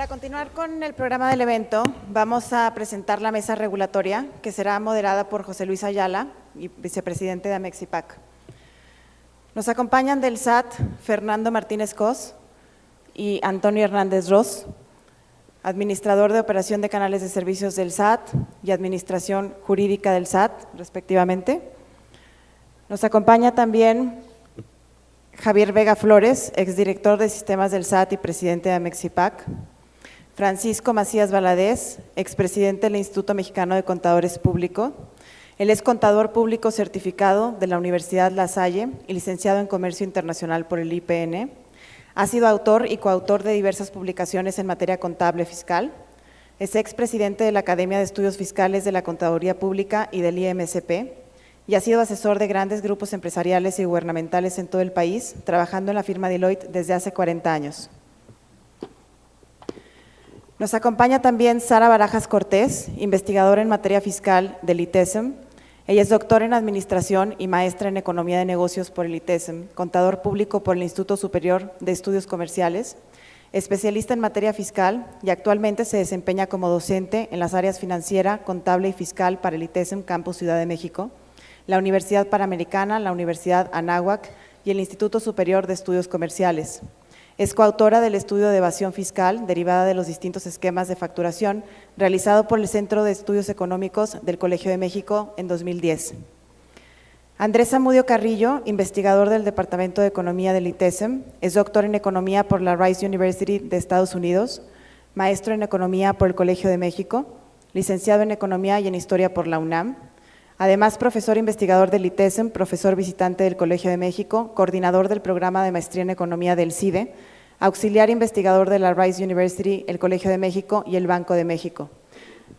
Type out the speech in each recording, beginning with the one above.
Para continuar con el programa del evento, vamos a presentar la mesa regulatoria, que será moderada por José Luis Ayala, vicepresidente de Amexipac. Nos acompañan del SAT Fernando Martínez Cos y Antonio Hernández Ros, administrador de operación de canales de servicios del SAT y administración jurídica del SAT, respectivamente. Nos acompaña también Javier Vega Flores, exdirector de sistemas del SAT y presidente de Amexipac. Francisco Macías Valadez, expresidente del Instituto Mexicano de Contadores Públicos. Él es contador público certificado de la Universidad La Salle y licenciado en Comercio Internacional por el IPN. Ha sido autor y coautor de diversas publicaciones en materia contable fiscal. Es expresidente de la Academia de Estudios Fiscales de la Contaduría Pública y del IMCP y ha sido asesor de grandes grupos empresariales y gubernamentales en todo el país, trabajando en la firma Deloitte desde hace 40 años. Nos acompaña también Sara Barajas Cortés, investigadora en materia fiscal del ITESM. Ella es doctora en Administración y maestra en Economía de Negocios por el ITESM, contador público por el Instituto Superior de Estudios Comerciales, especialista en materia fiscal y actualmente se desempeña como docente en las áreas financiera, contable y fiscal para el ITESM Campus Ciudad de México, la Universidad Panamericana, la Universidad Anáhuac y el Instituto Superior de Estudios Comerciales. Es coautora del estudio de evasión fiscal derivada de los distintos esquemas de facturación realizado por el Centro de Estudios Económicos del Colegio de México en 2010. Andrés Zamudio Carrillo, investigador del Departamento de Economía del ITESM, es doctor en Economía por la Rice University de Estados Unidos, maestro en Economía por el Colegio de México, licenciado en Economía y en Historia por la UNAM, además profesor investigador del ITESM, profesor visitante del Colegio de México, coordinador del programa de maestría en Economía del CIDE, auxiliar investigador de la Rice University, el Colegio de México y el Banco de México.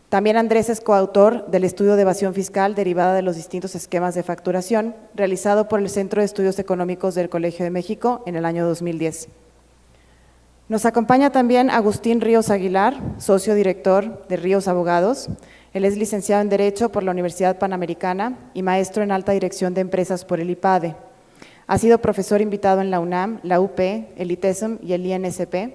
También Andrés es coautor del estudio de evasión fiscal derivada de los distintos esquemas de facturación realizado por el Centro de Estudios Económicos del Colegio de México en el año 2010. Nos acompaña también Agustín Ríos Aguilar, socio director de Ríos Abogados. Él es licenciado en Derecho por la Universidad Panamericana y maestro en Alta Dirección de Empresas por el IPADE. Ha sido profesor invitado en la UNAM, la UP, el ITESM y el INSP.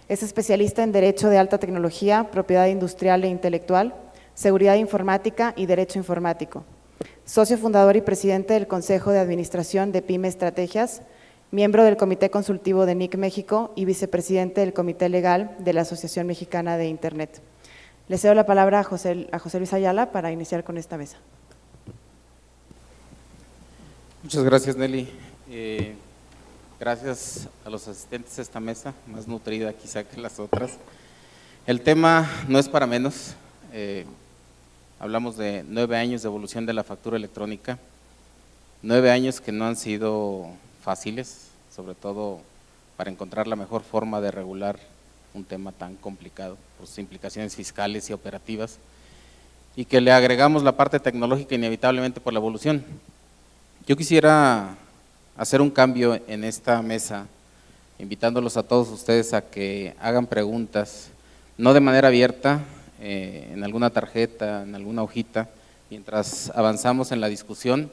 Es especialista en Derecho de Alta Tecnología, Propiedad Industrial e Intelectual, Seguridad Informática y Derecho Informático. Socio fundador y presidente del Consejo de Administración de PYME Estrategias, miembro del Comité Consultivo de NIC México y vicepresidente del Comité Legal de la Asociación Mexicana de Internet. Le cedo la palabra a José Luis Ayala para iniciar con esta mesa. Muchas gracias, Nelly. Gracias a los asistentes a esta mesa, más nutrida quizá que las otras. El tema no es para menos. Hablamos de 9 años de evolución de la factura electrónica, 9 años que no han sido fáciles, sobre todo para encontrar la mejor forma de regular un tema tan complicado por sus implicaciones fiscales y operativas, y que le agregamos la parte tecnológica inevitablemente por la evolución. Yo quisiera hacer un cambio en esta mesa, invitándolos a todos ustedes a que hagan preguntas, no de manera abierta, en alguna tarjeta, en alguna hojita, mientras avanzamos en la discusión,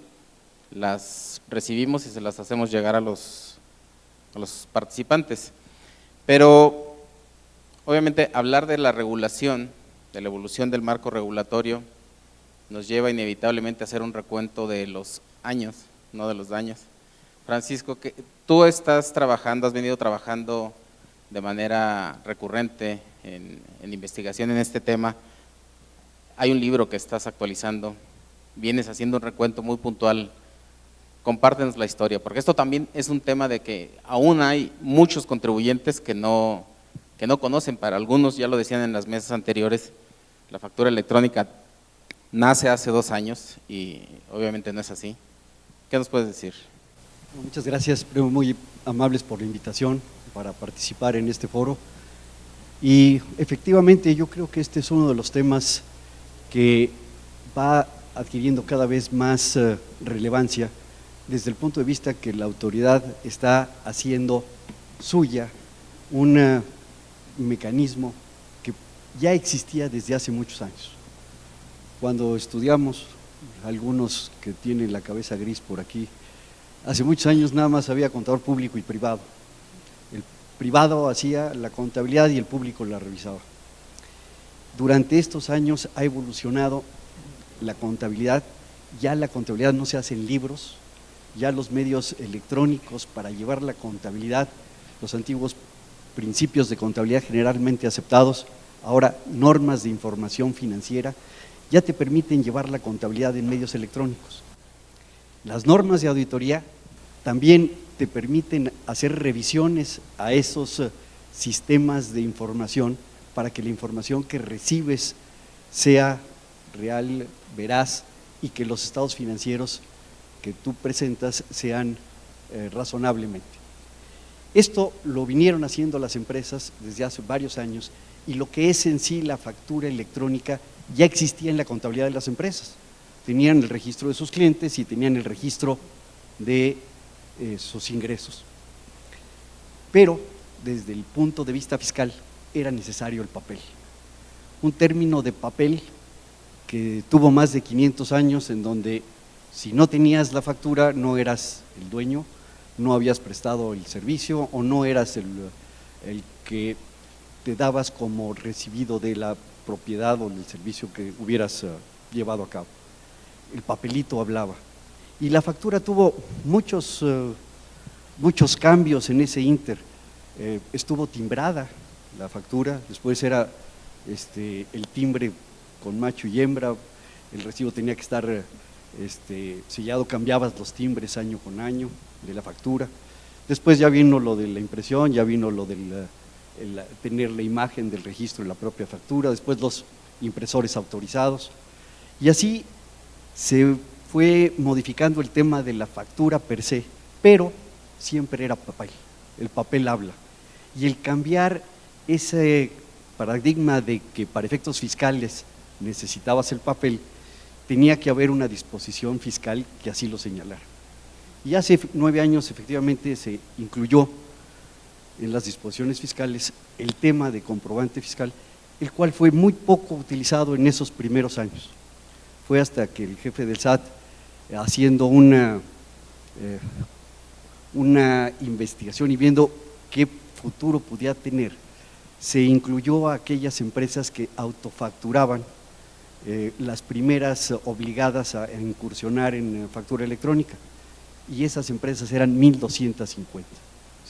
las recibimos y se las hacemos llegar a los participantes. Pero obviamente hablar de la regulación, de la evolución del marco regulatorio, nos lleva inevitablemente a hacer un recuento de los años, no de los daños. Francisco, que tú estás trabajando, has venido trabajando de manera recurrente en investigación en este tema. Hay un libro que estás actualizando, vienes haciendo un recuento muy puntual. Compártenos la historia, porque esto también es un tema de que aún hay muchos contribuyentes que no conocen. Para algunos, ya lo decían en las mesas anteriores, la factura electrónica nace hace 2 años y obviamente no es así. ¿Qué nos puedes decir? Muchas gracias, muy amables por la invitación para participar en este foro. Y efectivamente yo creo que este es uno de los temas que va adquiriendo cada vez más relevancia desde el punto de vista que la autoridad está haciendo suya un mecanismo que ya existía desde hace muchos años. Cuando estudiamos, algunos que tienen la cabeza gris por aquí, hace muchos años nada más había contador público y privado. El privado hacía la contabilidad y el público la revisaba. Durante estos años ha evolucionado la contabilidad, ya la contabilidad no se hace en libros, ya los medios electrónicos para llevar la contabilidad, los antiguos principios de contabilidad generalmente aceptados, ahora normas de información financiera, ya te permiten llevar la contabilidad en medios electrónicos. Las normas de auditoría también te permiten hacer revisiones a esos sistemas de información para que la información que recibes sea real, veraz y que los estados financieros que tú presentas sean razonablemente. Esto lo vinieron haciendo las empresas desde hace varios años y lo que es en sí la factura electrónica ya existía en la contabilidad de las empresas. Tenían el registro de sus clientes y tenían el registro de sus ingresos. Pero desde el punto de vista fiscal era necesario el papel. Un término de papel que tuvo más de 500 años en donde si no tenías la factura no eras el dueño, no habías prestado el servicio o no eras el que te dabas como recibido de la propiedad o del servicio que hubieras llevado a cabo. El papelito hablaba. Y la factura tuvo muchos cambios en ese ínter. Estuvo timbrada la factura, después era el timbre con macho y hembra, el recibo tenía que estar sellado, cambiabas los timbres año con año de la factura. Después ya vino lo de la impresión, ya vino lo de tener la imagen del registro de la propia factura, después los impresores autorizados. Y así se fue modificando el tema de la factura per se, pero siempre era papel, el papel habla. Y el cambiar ese paradigma de que para efectos fiscales necesitabas el papel, tenía que haber una disposición fiscal que así lo señalara. Y hace 9 años efectivamente se incluyó en las disposiciones fiscales el tema de comprobante fiscal, el cual fue muy poco utilizado en esos primeros años. Fue hasta que el jefe del SAT, haciendo una investigación y viendo qué futuro podía tener, se incluyó a aquellas empresas que autofacturaban, las primeras obligadas a incursionar en factura electrónica, y esas empresas eran 1,250.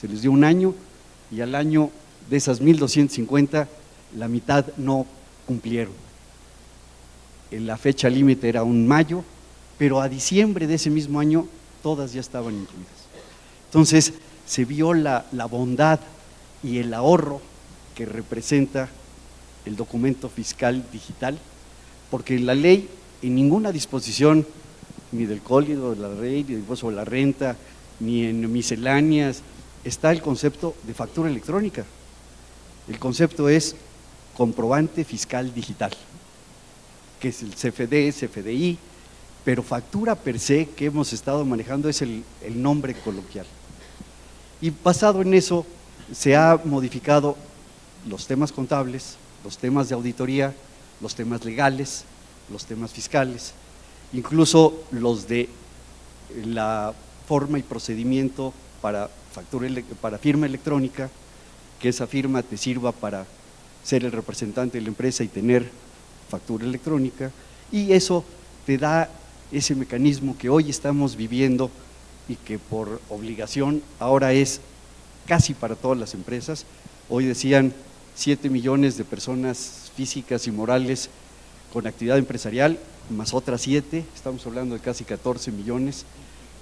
Se les dio un año y al año de esas 1,250 la mitad no cumplieron. La fecha límite era un mayo, pero a diciembre de ese mismo año todas ya estaban incluidas. Entonces se vio la bondad y el ahorro que representa el documento fiscal digital, porque la ley en ninguna disposición, ni del Código de la Ley, ni del impuesto sobre la renta, ni en misceláneas, está el concepto de factura electrónica. El concepto es comprobante fiscal digital, que es el CFD, CFDI, pero factura per se que hemos estado manejando es el nombre coloquial. Y basado en eso se ha modificado los temas contables, los temas de auditoría, los temas legales, los temas fiscales, incluso los de la forma y procedimiento para firma electrónica, que esa firma te sirva para ser el representante de la empresa y tener factura electrónica, y eso te da ese mecanismo que hoy estamos viviendo y que por obligación ahora es casi para todas las empresas. Hoy decían 7 millones de personas físicas y morales con actividad empresarial, más otras 7, estamos hablando de casi 14 millones,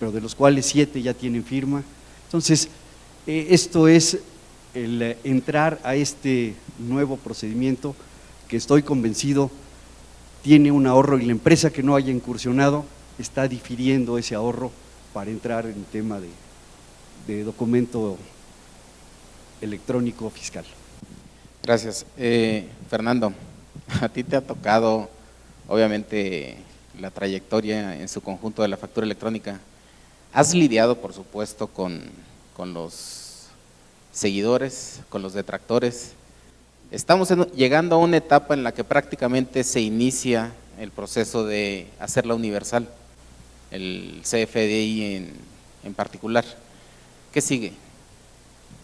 pero de los cuales 7 ya tienen firma. Entonces, esto es el entrar a este nuevo procedimiento que estoy convencido tiene un ahorro, y la empresa que no haya incursionado está difiriendo ese ahorro para entrar en el tema de documento electrónico fiscal. Gracias. Fernando, a ti te ha tocado, obviamente, la trayectoria en su conjunto de la factura electrónica. Has lidiado, por supuesto, con los seguidores, con los detractores. Estamos llegando a una etapa en la que prácticamente se inicia el proceso de hacerla universal, el CFDI en particular. ¿Qué sigue?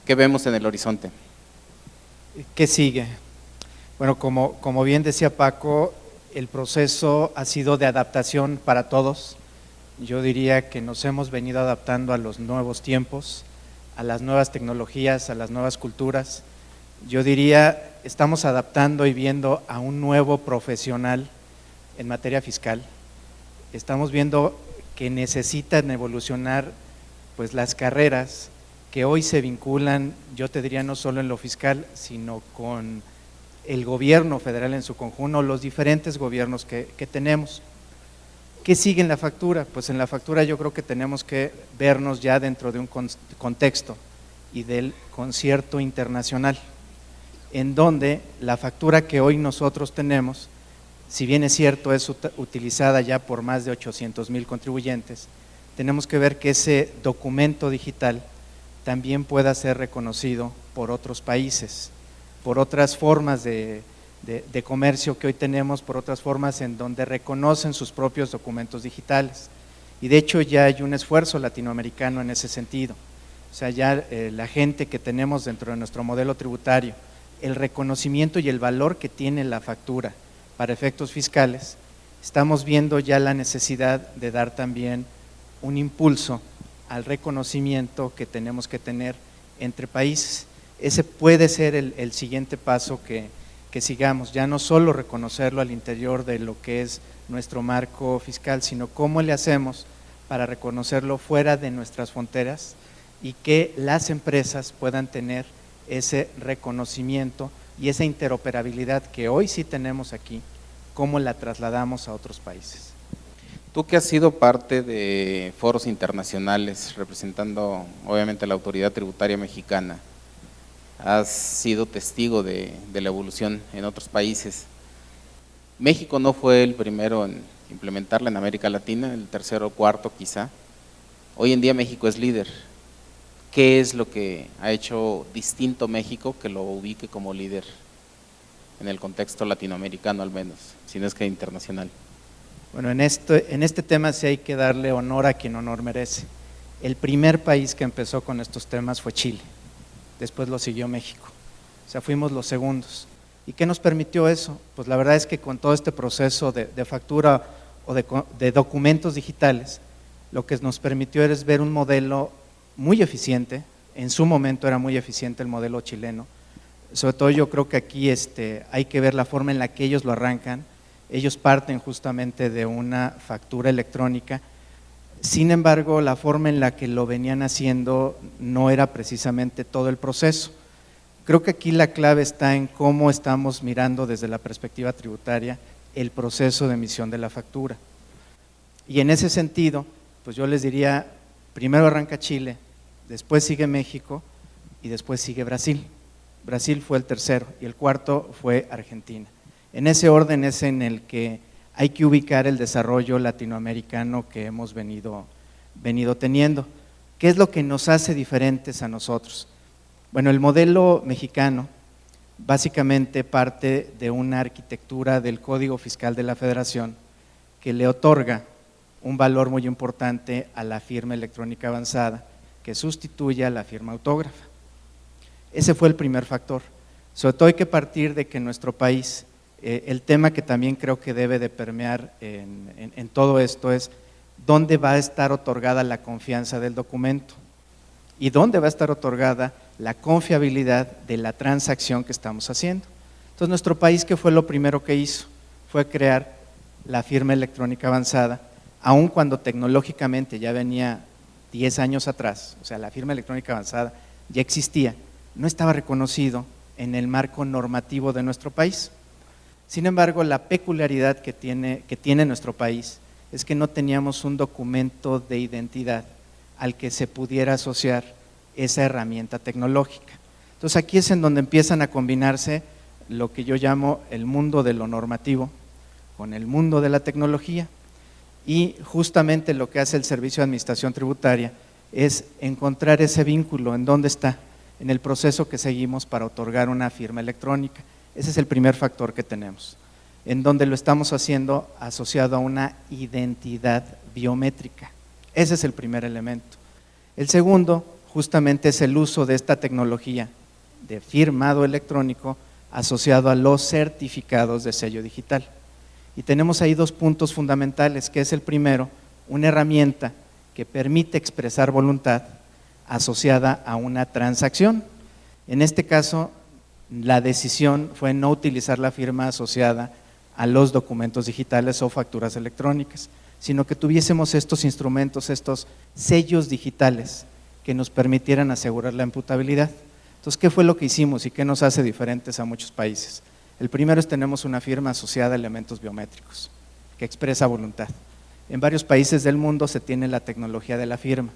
¿Qué vemos en el horizonte? ¿Qué sigue? Bueno, como bien decía Paco, el proceso ha sido de adaptación para todos. Yo diría que nos hemos venido adaptando a los nuevos tiempos, a las nuevas tecnologías, a las nuevas culturas. Yo diría, estamos adaptando y viendo a un nuevo profesional en materia fiscal. Estamos viendo que necesitan evolucionar pues las carreras que hoy se vinculan, yo te diría, no solo en lo fiscal, sino con el gobierno federal en su conjunto, los diferentes gobiernos que tenemos. ¿Qué sigue en la factura? Pues en la factura yo creo que tenemos que vernos ya dentro de un contexto y del concierto internacional, en donde la factura que hoy nosotros tenemos, si bien es cierto, es utilizada ya por más de 800,000 contribuyentes, tenemos que ver que ese documento digital también pueda ser reconocido por otros países, por otras formas de comercio que hoy tenemos, por otras formas en donde reconocen sus propios documentos digitales. Y de hecho ya hay un esfuerzo latinoamericano en ese sentido. O sea, ya la gente que tenemos dentro de nuestro modelo tributario, el reconocimiento y el valor que tiene la factura para efectos fiscales, estamos viendo ya la necesidad de dar también un impulso al reconocimiento que tenemos que tener entre países. Ese puede ser el siguiente paso que sigamos, ya no solo reconocerlo al interior de lo que es nuestro marco fiscal, sino cómo le hacemos para reconocerlo fuera de nuestras fronteras y que las empresas puedan tener ese reconocimiento y esa interoperabilidad que hoy sí tenemos aquí, cómo la trasladamos a otros países. Tú que has sido parte de foros internacionales representando obviamente a la autoridad tributaria mexicana, has sido testigo de la evolución en otros países. México no fue el primero en implementarla en América Latina, el tercero o cuarto quizá. Hoy en día México es líder. ¿Qué es lo que ha hecho distinto México que lo ubique como líder en el contexto latinoamericano al menos, si no es que internacional? Bueno, en este tema sí hay que darle honor a quien honor merece. El primer país que empezó con estos temas fue Chile, después lo siguió México, o sea, fuimos los segundos. ¿Y qué nos permitió eso? Pues la verdad es que con todo este proceso de factura o de documentos digitales, lo que nos permitió es ver un modelo muy eficiente, en su momento era muy eficiente el modelo chileno, sobre todo yo creo que aquí hay que ver la forma en la que ellos lo arrancan. Ellos parten justamente de una factura electrónica, sin embargo la forma en la que lo venían haciendo no era precisamente todo el proceso. Creo que aquí la clave está en cómo estamos mirando desde la perspectiva tributaria el proceso de emisión de la factura. Y en ese sentido, pues yo les diría, primero arranca Chile, después sigue México y después sigue Brasil. Brasil fue el tercero y el cuarto fue Argentina. En ese orden es en el que hay que ubicar el desarrollo latinoamericano que hemos venido teniendo. ¿Qué es lo que nos hace diferentes a nosotros? Bueno, el modelo mexicano básicamente parte de una arquitectura del Código Fiscal de la Federación que le otorga un valor muy importante a la firma electrónica avanzada que sustituye a la firma autógrafa. Ese fue el primer factor. Sobre todo hay que partir de que en nuestro país el tema que también creo que debe de permear en todo esto es dónde va a estar otorgada la confianza del documento y dónde va a estar otorgada la confiabilidad de la transacción que estamos haciendo. Entonces nuestro país, ¿qué fue lo primero que hizo? Fue crear la firma electrónica avanzada, aun cuando tecnológicamente ya venía 10 años atrás, o sea la firma electrónica avanzada ya existía, no estaba reconocido en el marco normativo de nuestro país. Sin embargo, la peculiaridad que tiene nuestro país es que no teníamos un documento de identidad al que se pudiera asociar esa herramienta tecnológica. Entonces aquí es en donde empiezan a combinarse lo que yo llamo el mundo de lo normativo con el mundo de la tecnología, y justamente lo que hace el Servicio de Administración Tributaria es encontrar ese vínculo. ¿En dónde está? En el proceso que seguimos para otorgar una firma electrónica. Ese es el primer factor que tenemos, en donde lo estamos haciendo asociado a una identidad biométrica. Ese es el primer elemento. El segundo, justamente es el uso de esta tecnología de firmado electrónico asociado a los certificados de sello digital. Y tenemos ahí dos puntos fundamentales, que es el primero, una herramienta que permite expresar voluntad asociada a una transacción. En este caso, la decisión fue no utilizar la firma asociada a los documentos digitales o facturas electrónicas, sino que tuviésemos estos instrumentos, estos sellos digitales que nos permitieran asegurar la imputabilidad. Entonces, ¿qué fue lo que hicimos y qué nos hace diferentes a muchos países? El primero es tenemos una firma asociada a elementos biométricos que expresa voluntad. En varios países del mundo se tiene la tecnología de la firma,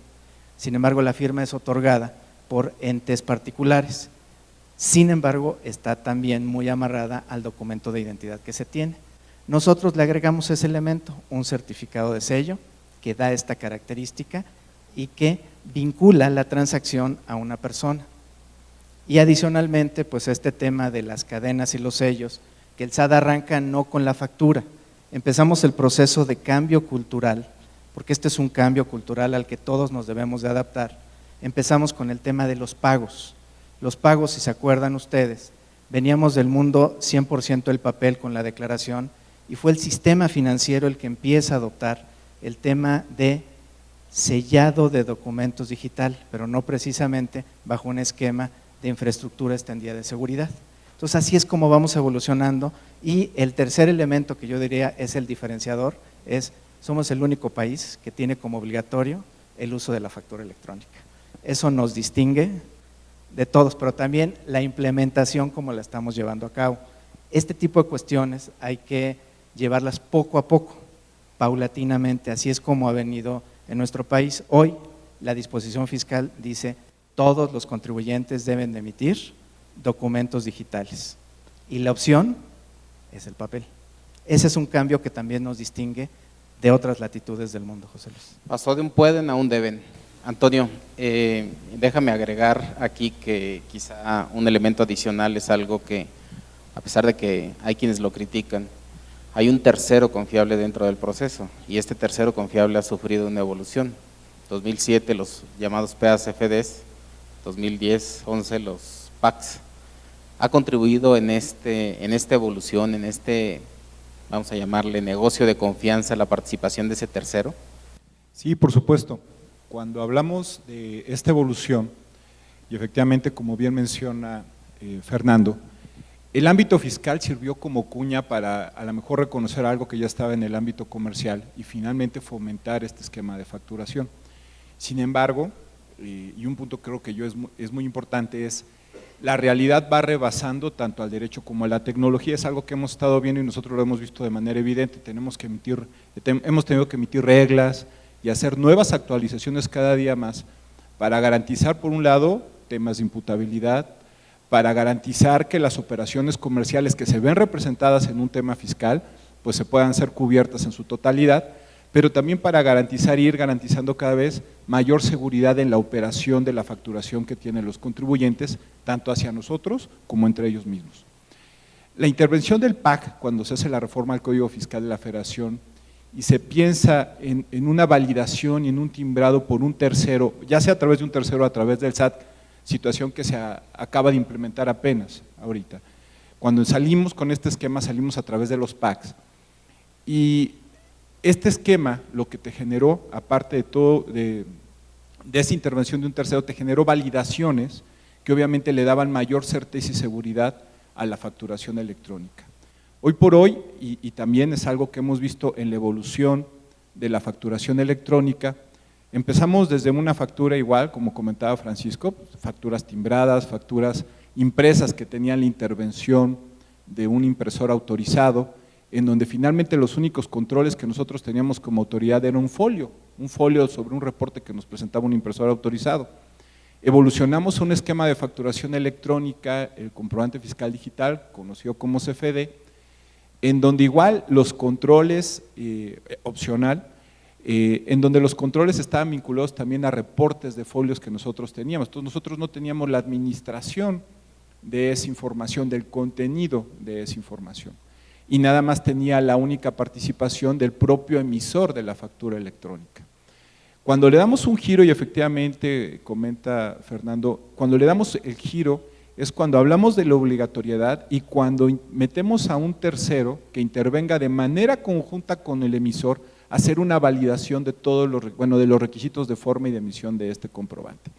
sin embargo la firma es otorgada por entes particulares. Sin embargo, está también muy amarrada al documento de identidad que se tiene. Nosotros le agregamos ese elemento, un certificado de sello que da esta característica y que vincula la transacción a una persona. Y adicionalmente, pues este tema de las cadenas y los sellos, que el SAT arranca no con la factura. Empezamos el proceso de cambio cultural, porque este es un cambio cultural al que todos nos debemos de adaptar. Empezamos con el tema de los pagos. Los pagos, si se acuerdan ustedes, veníamos del mundo 100% del papel con la declaración y fue el sistema financiero el que empieza a adoptar el tema de sellado de documentos digital, pero no precisamente bajo un esquema de infraestructura extendida de seguridad. Entonces, así es como vamos evolucionando. Y el tercer elemento que yo diría es el diferenciador, es somos el único país que tiene como obligatorio el uso de la factura electrónica. Eso nos distingue de todos, pero también la implementación como la estamos llevando a cabo. Este tipo de cuestiones hay que llevarlas poco a poco, paulatinamente, así es como ha venido en nuestro país. Hoy la disposición fiscal dice todos los contribuyentes deben de emitir documentos digitales y la opción es el papel. Ese es un cambio que también nos distingue de otras latitudes del mundo, José Luis. Pasó de un pueden a un deben. Antonio, déjame agregar aquí que quizá un elemento adicional es algo que, a pesar de que hay quienes lo critican, hay un tercero confiable dentro del proceso y este tercero confiable ha sufrido una evolución. 2007 los llamados PACFDs, 2010, 11 los PACs. ¿Ha contribuido en esta evolución, en este, vamos a llamarle, negocio de confianza, la participación de ese tercero? Sí, por supuesto. Cuando hablamos de esta evolución, y efectivamente, como bien menciona Fernando, el ámbito fiscal sirvió como cuña para a lo mejor reconocer algo que ya estaba en el ámbito comercial y finalmente fomentar este esquema de facturación. Sin embargo, y un punto creo que es muy importante, es la realidad va rebasando tanto al derecho como a la tecnología. Es algo que hemos estado viendo y nosotros lo hemos visto de manera evidente. Hemos tenido que emitir reglas y hacer nuevas actualizaciones cada día más para garantizar, por un lado, temas de imputabilidad, para garantizar que las operaciones comerciales que se ven representadas en un tema fiscal, pues se puedan ser cubiertas en su totalidad, pero también para garantizar y ir garantizando cada vez mayor seguridad en la operación de la facturación que tienen los contribuyentes, tanto hacia nosotros como entre ellos mismos. La intervención del PAC, cuando se hace la reforma al Código Fiscal de la Federación y se piensa en una validación y en un timbrado por un tercero, ya sea a través de un tercero o a través del SAT, situación que se acaba de implementar apenas ahorita. Cuando salimos con este esquema, salimos a través de los PACs. Y este esquema, lo que te generó, aparte de todo, de esa intervención de un tercero, te generó validaciones que obviamente le daban mayor certeza y seguridad a la facturación electrónica. Hoy por hoy, y también es algo que hemos visto en la evolución de la facturación electrónica, empezamos desde una factura igual, como comentaba Francisco, facturas timbradas, facturas impresas que tenían la intervención de un impresor autorizado, en donde finalmente los únicos controles que nosotros teníamos como autoridad era un folio sobre un reporte que nos presentaba un impresor autorizado. Evolucionamos a un esquema de facturación electrónica, el comprobante fiscal digital, conocido como CFD, en donde igual los controles opcional, en donde los controles estaban vinculados también a reportes de folios que nosotros teníamos. Entonces nosotros no teníamos la administración de esa información, del contenido de esa información, y nada más tenía la única participación del propio emisor de la factura electrónica. Cuando le damos un giro, y efectivamente comenta Fernando, cuando le damos el giro es cuando hablamos de la obligatoriedad y cuando metemos a un tercero que intervenga de manera conjunta con el emisor a hacer una validación de todos los, de los requisitos de forma y de emisión de este comprobante,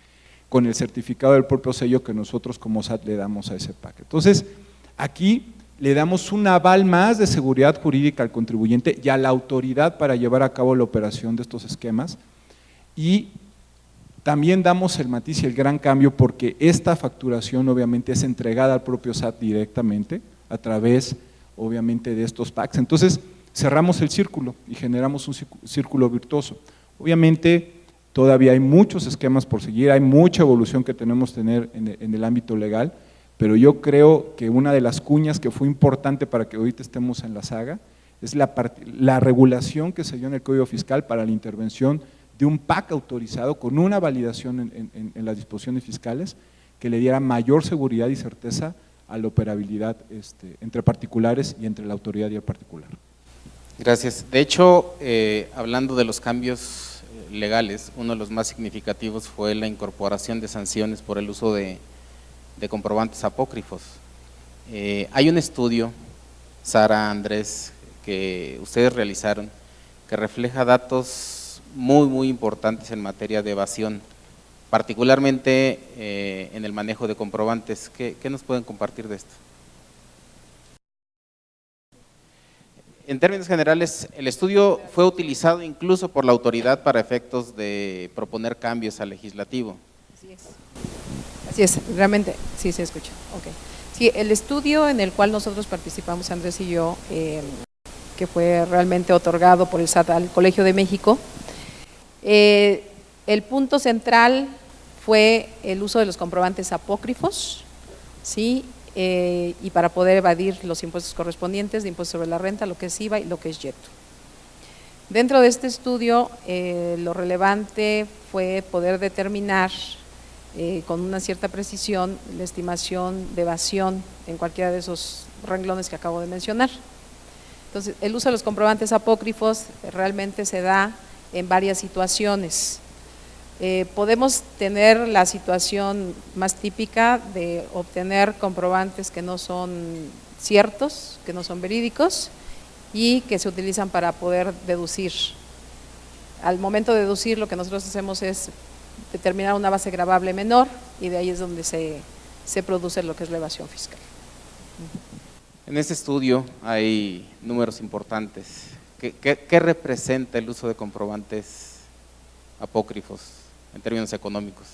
con el certificado del propio sello que nosotros como SAT le damos a ese paquete. Entonces, aquí le damos un aval más de seguridad jurídica al contribuyente y a la autoridad para llevar a cabo la operación de estos esquemas, y también damos el matiz y el gran cambio porque esta facturación obviamente es entregada al propio SAT directamente a través obviamente de estos packs. Entonces cerramos el círculo y generamos un círculo virtuoso. Obviamente todavía hay muchos esquemas por seguir, hay mucha evolución que tenemos que tener en el ámbito legal, pero yo creo que una de las cuñas que fue importante para que ahorita estemos en la saga es la regulación que se dio en el Código Fiscal para la intervención de un PAC autorizado con una validación en las disposiciones fiscales que le diera mayor seguridad y certeza a la operabilidad entre particulares y entre la autoridad y el particular. Gracias. De hecho, hablando de los cambios legales, uno de los más significativos fue la incorporación de sanciones por el uso de comprobantes apócrifos. Hay un estudio, Sara, Andrés, que ustedes realizaron, que refleja datos muy importantes en materia de evasión, particularmente en el manejo de comprobantes. ¿Qué nos pueden compartir de esto? En términos generales, el estudio fue utilizado incluso por la autoridad para efectos de proponer cambios al legislativo. Así es, realmente, sí se escucha. Okay. Sí, el estudio en el cual nosotros participamos, Andrés y yo, que fue realmente otorgado por el SAT al Colegio de México, el punto central fue el uso de los comprobantes apócrifos, ¿sí? Y para poder evadir los impuestos correspondientes de impuestos sobre la renta, lo que es IVA y lo que es YETU. Dentro de este estudio, lo relevante fue poder determinar con una cierta precisión la estimación de evasión en cualquiera de esos renglones que acabo de mencionar. Entonces, el uso de los comprobantes apócrifos realmente se da en varias situaciones. Podemos tener la situación más típica de obtener comprobantes que no son ciertos, que no son verídicos y que se utilizan para poder deducir. Al momento de deducir, lo que nosotros hacemos es determinar una base gravable menor y de ahí es donde se produce lo que es la evasión fiscal. En este estudio hay números importantes. ¿Qué representa el uso de comprobantes apócrifos en términos económicos?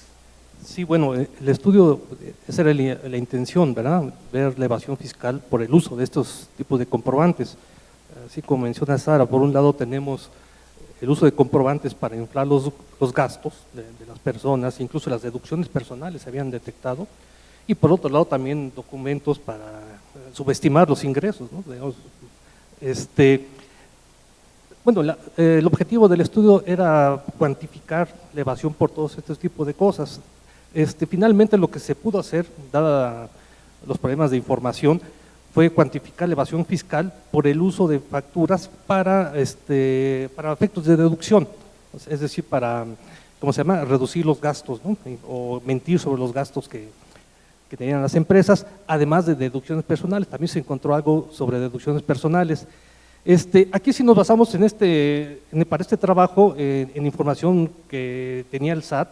Sí, bueno, el estudio, esa era la intención, ¿verdad? Ver la evasión fiscal por el uso de estos tipos de comprobantes. Así como menciona Sara, por un lado tenemos el uso de comprobantes para inflar los gastos de las personas, incluso las deducciones personales se habían detectado, y por otro lado también documentos para subestimar los ingresos, ¿no? Digamos, bueno, el objetivo del estudio era cuantificar la evasión por todos estos tipos de cosas. Finalmente lo que se pudo hacer, dada los problemas de información, fue cuantificar la evasión fiscal por el uso de facturas para efectos de deducción, es decir, para, ¿cómo se llama?, reducir los gastos, ¿no? O mentir sobre los gastos que tenían las empresas, además de deducciones personales. También se encontró algo sobre deducciones personales. Aquí sí nos basamos para este trabajo en información que tenía el SAT,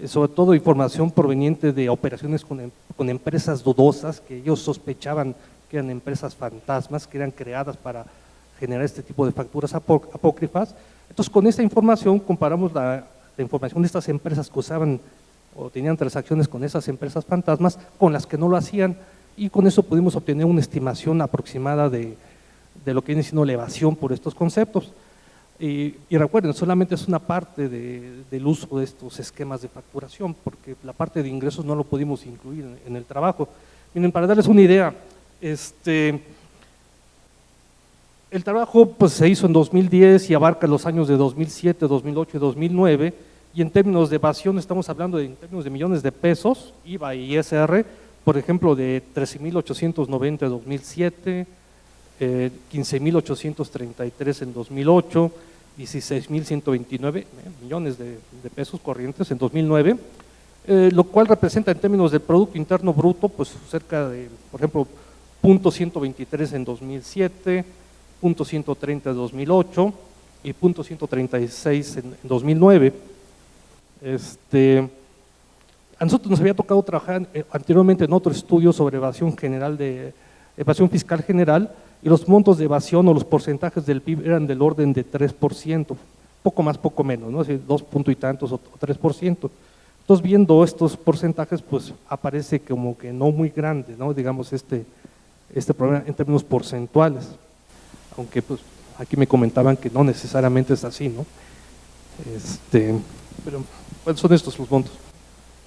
sobre todo información proveniente de operaciones con empresas dudosas que ellos sospechaban que eran empresas fantasmas, que eran creadas para generar este tipo de facturas apócrifas. Entonces, con esta información comparamos la información de estas empresas que usaban o tenían transacciones con esas empresas fantasmas con las que no lo hacían, y con eso pudimos obtener una estimación aproximada de lo que viene siendo la evasión por estos conceptos. Y recuerden, solamente es una parte del uso de estos esquemas de facturación, porque la parte de ingresos no lo pudimos incluir en el trabajo. Miren, para darles una idea, el trabajo pues, se hizo en 2010 y abarca los años de 2007, 2008 y 2009, y en términos de evasión estamos hablando en términos de millones de pesos, IVA y ISR, por ejemplo, de 13,890 en 2007, 15,833 en 2008, 16.129 millones de pesos corrientes en 2009, lo cual representa en términos del Producto Interno Bruto, pues cerca de, por ejemplo, 0.123 en 2007, 0.130 en 2008 y 0.136 en 2009. A nosotros nos había tocado trabajar anteriormente en otro estudio sobre evasión fiscal general, y los montos de evasión o los porcentajes del PIB eran del orden de 3%, poco más, poco menos, ¿no? Así, 2 punto y tantos o 3%. Entonces, viendo estos porcentajes, pues aparece como que no muy grande, ¿no? Digamos, este problema en términos porcentuales, aunque pues aquí me comentaban que no necesariamente es así, ¿no? Pero, ¿cuáles son estos los montos?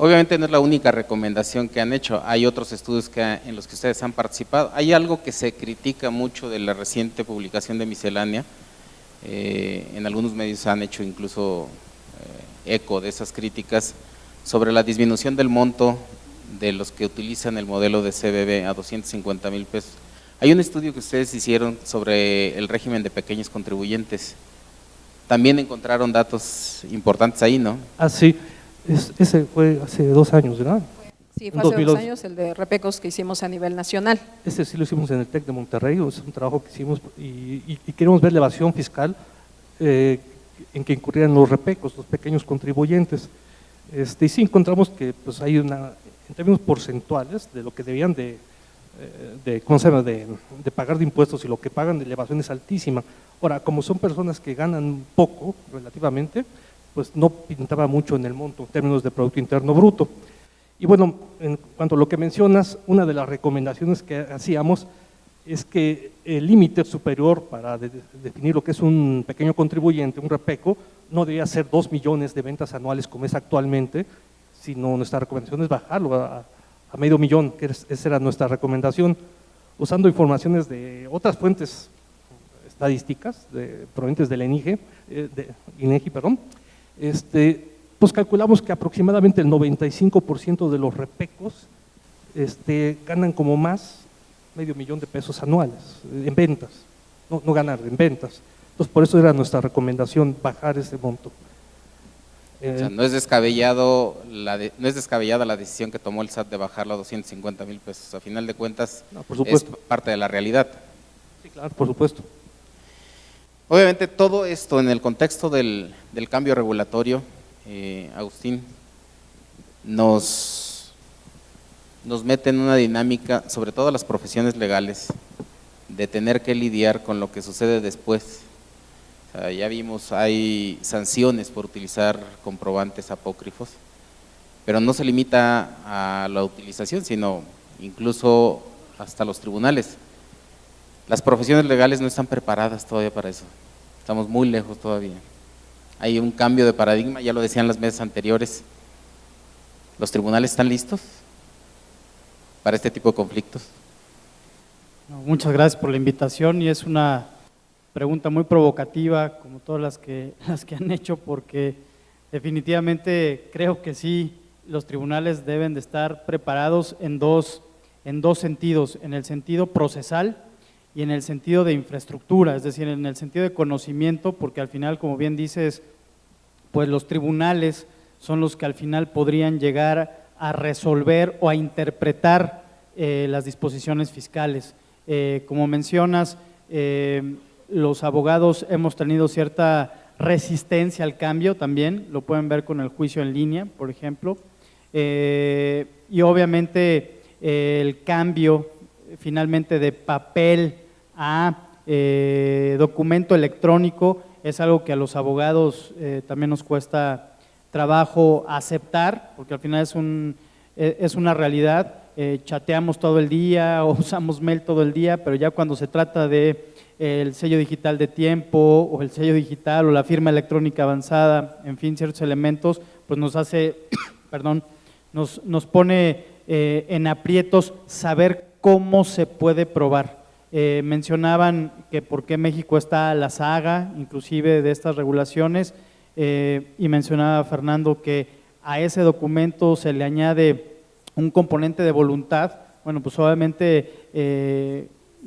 Obviamente no es la única recomendación que han hecho, hay otros estudios en los que ustedes han participado. Hay algo que se critica mucho de la reciente publicación de Miscelánea, en algunos medios han hecho incluso eco de esas críticas, sobre la disminución del monto de los que utilizan el modelo de CBB a 250,000 pesos. Hay un estudio que ustedes hicieron sobre el régimen de pequeños contribuyentes, también encontraron datos importantes ahí, ¿no? Ah, sí. Ese fue hace 2 años, ¿verdad? Sí, fue hace 2 años el de repecos que hicimos a nivel nacional. Ese sí lo hicimos en el TEC de Monterrey, es un trabajo que hicimos y queremos ver la evasión fiscal en que incurrían los repecos, los pequeños contribuyentes. Y sí encontramos que pues, hay en términos porcentuales de lo que debían de pagar de impuestos y lo que pagan de evasión es altísima. Ahora, como son personas que ganan poco relativamente, pues no pintaba mucho en el monto en términos de Producto Interno Bruto. Y bueno, en cuanto a lo que mencionas, una de las recomendaciones que hacíamos es que el límite superior para definir lo que es un pequeño contribuyente, un repeco, no debía ser 2 millones de ventas anuales como es actualmente, sino nuestra recomendación es bajarlo a medio millón, que esa era nuestra recomendación, usando informaciones de otras fuentes estadísticas provenientes de la INEGI, pues calculamos que aproximadamente el 95% de los repecos ganan como más medio millón de pesos anuales en ventas, no ganar, en ventas. Entonces, por eso era nuestra recomendación bajar ese monto. O sea, no es descabellada la decisión que tomó el SAT de bajarlo a 250,000 pesos. A final de cuentas, no, por supuesto, es parte de la realidad. Sí, claro, por supuesto. Obviamente todo esto en el contexto del cambio regulatorio, Agustín, nos mete en una dinámica, sobre todo las profesiones legales, de tener que lidiar con lo que sucede después. O sea, ya vimos, hay sanciones por utilizar comprobantes apócrifos, pero no se limita a la utilización, sino incluso hasta los tribunales. Las profesiones legales no están preparadas todavía para eso, estamos muy lejos todavía. Hay un cambio de paradigma, ya lo decían las mesas anteriores. ¿Los tribunales están listos para este tipo de conflictos? No, muchas gracias por la invitación y es una pregunta muy provocativa, como todas las que han hecho, porque definitivamente creo que sí, los tribunales deben de estar preparados en dos sentidos, en el sentido procesal y en el sentido de infraestructura, es decir, en el sentido de conocimiento, porque al final, como bien dices, pues los tribunales son los que al final podrían llegar a resolver o a interpretar las disposiciones fiscales. Como mencionas, los abogados hemos tenido cierta resistencia al cambio también, lo pueden ver con el juicio en línea, por ejemplo, y obviamente el cambio finalmente de papel a documento electrónico es algo que a los abogados también nos cuesta trabajo aceptar, porque al final es una realidad. Chateamos todo el día o usamos mail todo el día, pero ya cuando se trata de el sello digital de tiempo o el sello digital o la firma electrónica avanzada, en fin, ciertos elementos, pues nos hace, perdón, nos pone en aprietos saber cómo se puede probar. Mencionaban que por qué México está a la saga, inclusive de estas regulaciones, y mencionaba Fernando que a ese documento se le añade un componente de voluntad. Bueno, pues obviamente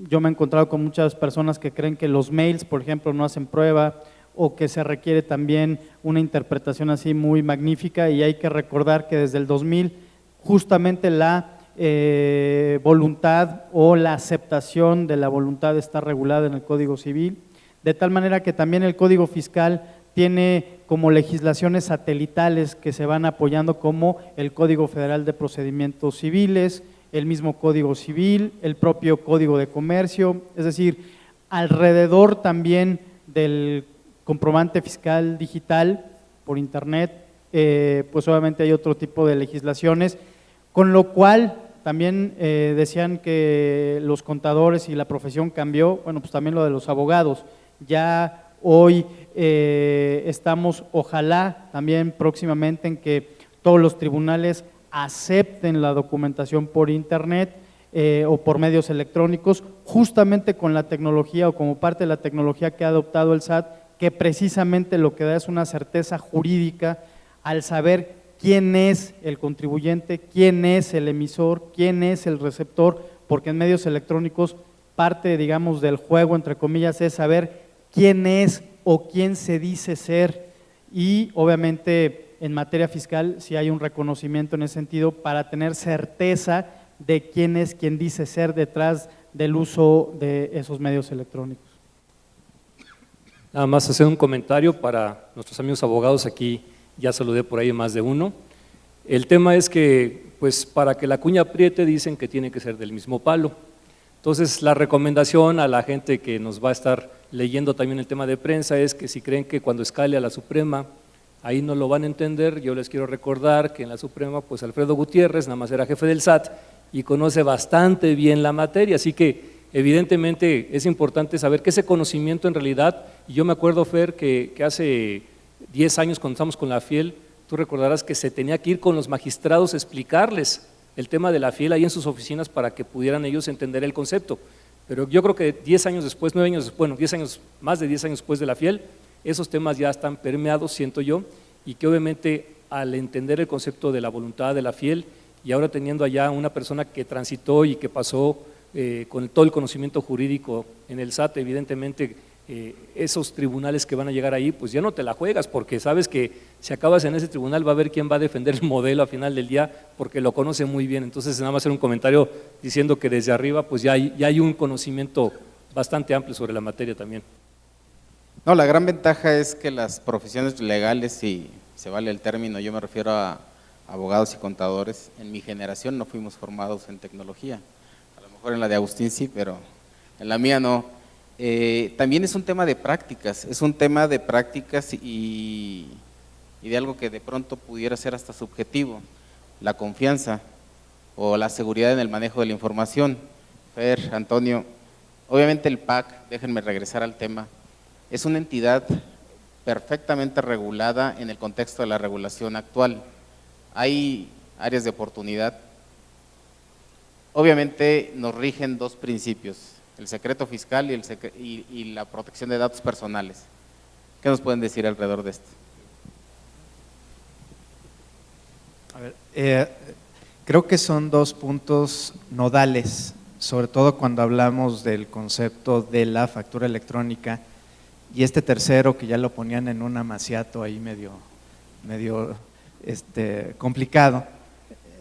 yo me he encontrado con muchas personas que creen que los mails, por ejemplo, no hacen prueba, o que se requiere también una interpretación así muy magnífica, y hay que recordar que desde el 2000 justamente la voluntad o la aceptación de la voluntad está regulada en el Código Civil, de tal manera que también el Código Fiscal tiene como legislaciones satelitales que se van apoyando, como el Código Federal de Procedimientos Civiles, el mismo Código Civil, el propio Código de Comercio, es decir, alrededor también del comprobante fiscal digital por internet, pues obviamente hay otro tipo de legislaciones, con lo cual también decían que los contadores y la profesión cambió, bueno, pues también lo de los abogados, ya hoy estamos, ojalá también próximamente, en que todos los tribunales acepten la documentación por internet o por medios electrónicos, justamente con la tecnología o como parte de la tecnología que ha adoptado el SAT, que precisamente lo que da es una certeza jurídica al saber quién es el contribuyente, quién es el emisor, quién es el receptor, porque en medios electrónicos parte, digamos, del juego, entre comillas, es saber quién es o quién se dice ser, y obviamente en materia fiscal sí hay un reconocimiento en ese sentido para tener certeza de quién es quien dice ser detrás del uso de esos medios electrónicos. Nada más hacer un comentario para nuestros amigos abogados, aquí ya saludé por ahí más de uno. El tema es que, pues, para que la cuña apriete dicen que tiene que ser del mismo palo. Entonces, la recomendación a la gente que nos va a estar leyendo también el tema de prensa es que si creen que cuando escale a la Suprema ahí no lo van a entender, yo les quiero recordar que en la Suprema, pues Alfredo Gutiérrez nada más era jefe del SAT y conoce bastante bien la materia, así que evidentemente es importante saber que ese conocimiento en realidad, y yo me acuerdo, Fer, que hace 10 años cuando estábamos con la FIEL, tú recordarás que se tenía que ir con los magistrados a explicarles el tema de la FIEL ahí en sus oficinas para que pudieran ellos entender el concepto, pero yo creo que 10 años después, 9 años después, bueno, 10 años, más de 10 años después de la FIEL, esos temas ya están permeados, siento yo, y que obviamente al entender el concepto de la voluntad de la FIEL y ahora teniendo allá una persona que transitó y que pasó con todo el conocimiento jurídico en el SAT, evidentemente esos tribunales que van a llegar ahí, pues ya no te la juegas, porque sabes que si acabas en ese tribunal va a ver quién va a defender el modelo a final del día, porque lo conoce muy bien. Entonces nada más hacer un comentario diciendo que desde arriba pues ya hay un conocimiento bastante amplio sobre la materia también. No, la gran ventaja es que las profesiones legales, si se vale el término, yo me refiero a abogados y contadores, en mi generación no fuimos formados en tecnología, a lo mejor en la de Agustín sí, pero en la mía no. También es un tema de prácticas, y de algo que de pronto pudiera ser hasta subjetivo, la confianza o la seguridad en el manejo de la información. Fer, Antonio, obviamente el PAC, déjenme regresar al tema, es una entidad perfectamente regulada en el contexto de la regulación actual. Hay áreas de oportunidad. Obviamente nos rigen dos principios, el secreto fiscal y la protección de datos personales. ¿Qué nos pueden decir alrededor de esto? A ver, creo que son dos puntos nodales, sobre todo cuando hablamos del concepto de la factura electrónica, y este tercero que ya lo ponían en un amaciato ahí medio complicado.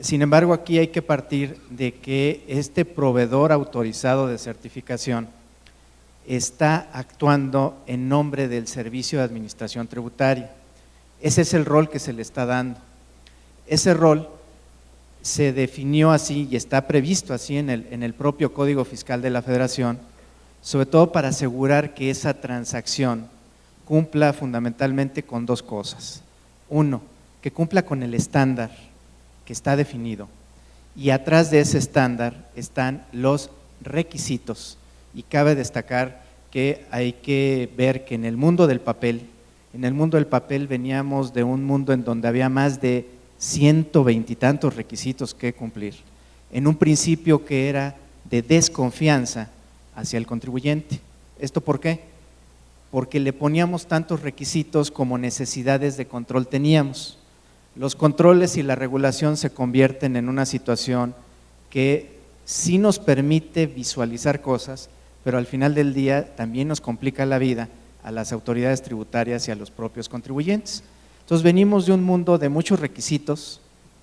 Sin embargo, aquí hay que partir de que este proveedor autorizado de certificación está actuando en nombre del Servicio de Administración Tributaria. Ese es el rol que se le está dando. Ese rol se definió así y está previsto así en el propio Código Fiscal de la Federación, sobre todo para asegurar que esa transacción cumpla fundamentalmente con dos cosas. Uno, que cumpla con el estándar que está definido, y atrás de ese estándar están los requisitos, y cabe destacar que hay que ver que en el mundo del papel veníamos de un mundo en donde había más de 120 y tantos requisitos que cumplir, en un principio que era de desconfianza hacia el contribuyente. ¿Esto por qué? Porque le poníamos tantos requisitos como necesidades de control teníamos. Los controles y la regulación se convierten en una situación que sí nos permite visualizar cosas, pero al final del día también nos complica la vida a las autoridades tributarias y a los propios contribuyentes. Entonces venimos de un mundo de muchos requisitos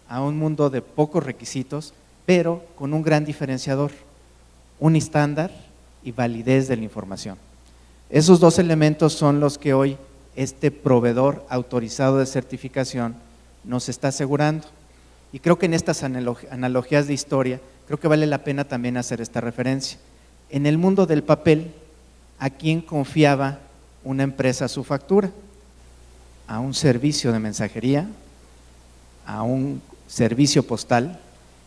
a un mundo de pocos requisitos, pero con un gran diferenciador, un estándar y validez de la información. Esos dos elementos son los que hoy este proveedor autorizado de certificación nos está asegurando. Y creo que en estas analogías de historia, creo que vale la pena también hacer esta referencia. En el mundo del papel, ¿a quién confiaba una empresa su factura? A un servicio de mensajería, a un servicio postal,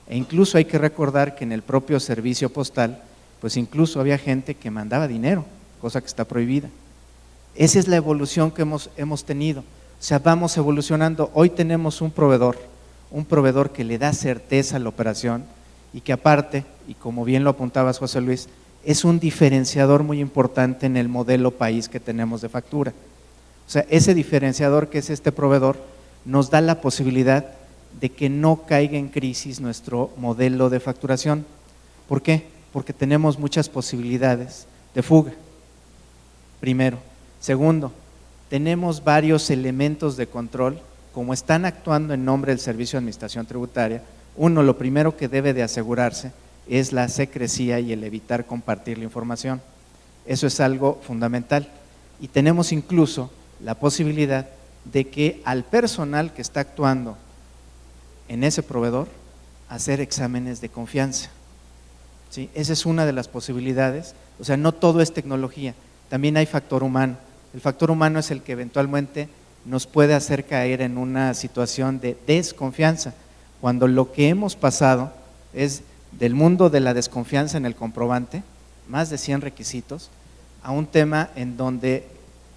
e incluso hay que recordar que en el propio servicio postal, pues incluso había gente que mandaba dinero, cosa que está prohibida. Esa es la evolución que hemos tenido, o sea, vamos evolucionando. Hoy tenemos un proveedor que le da certeza a la operación y que aparte, y como bien lo apuntabas José Luis, es un diferenciador muy importante en el modelo país que tenemos de factura. O sea, ese diferenciador que es este proveedor nos da la posibilidad de que no caiga en crisis nuestro modelo de facturación. ¿Por qué? Porque tenemos muchas posibilidades de fuga, primero. Segundo, tenemos varios elementos de control, como están actuando en nombre del Servicio de Administración Tributaria. Uno, lo primero que debe de asegurarse es la secrecía y el evitar compartir la información. Eso es algo fundamental. Y tenemos incluso la posibilidad de que al personal que está actuando en ese proveedor, hacer exámenes de confianza. ¿Sí? Esa es una de las posibilidades. O sea, no todo es tecnología, también hay factor humano. El factor humano es el que eventualmente nos puede hacer caer en una situación de desconfianza, cuando lo que hemos pasado es del mundo de la desconfianza en el comprobante, más de 100 requisitos, a un tema en donde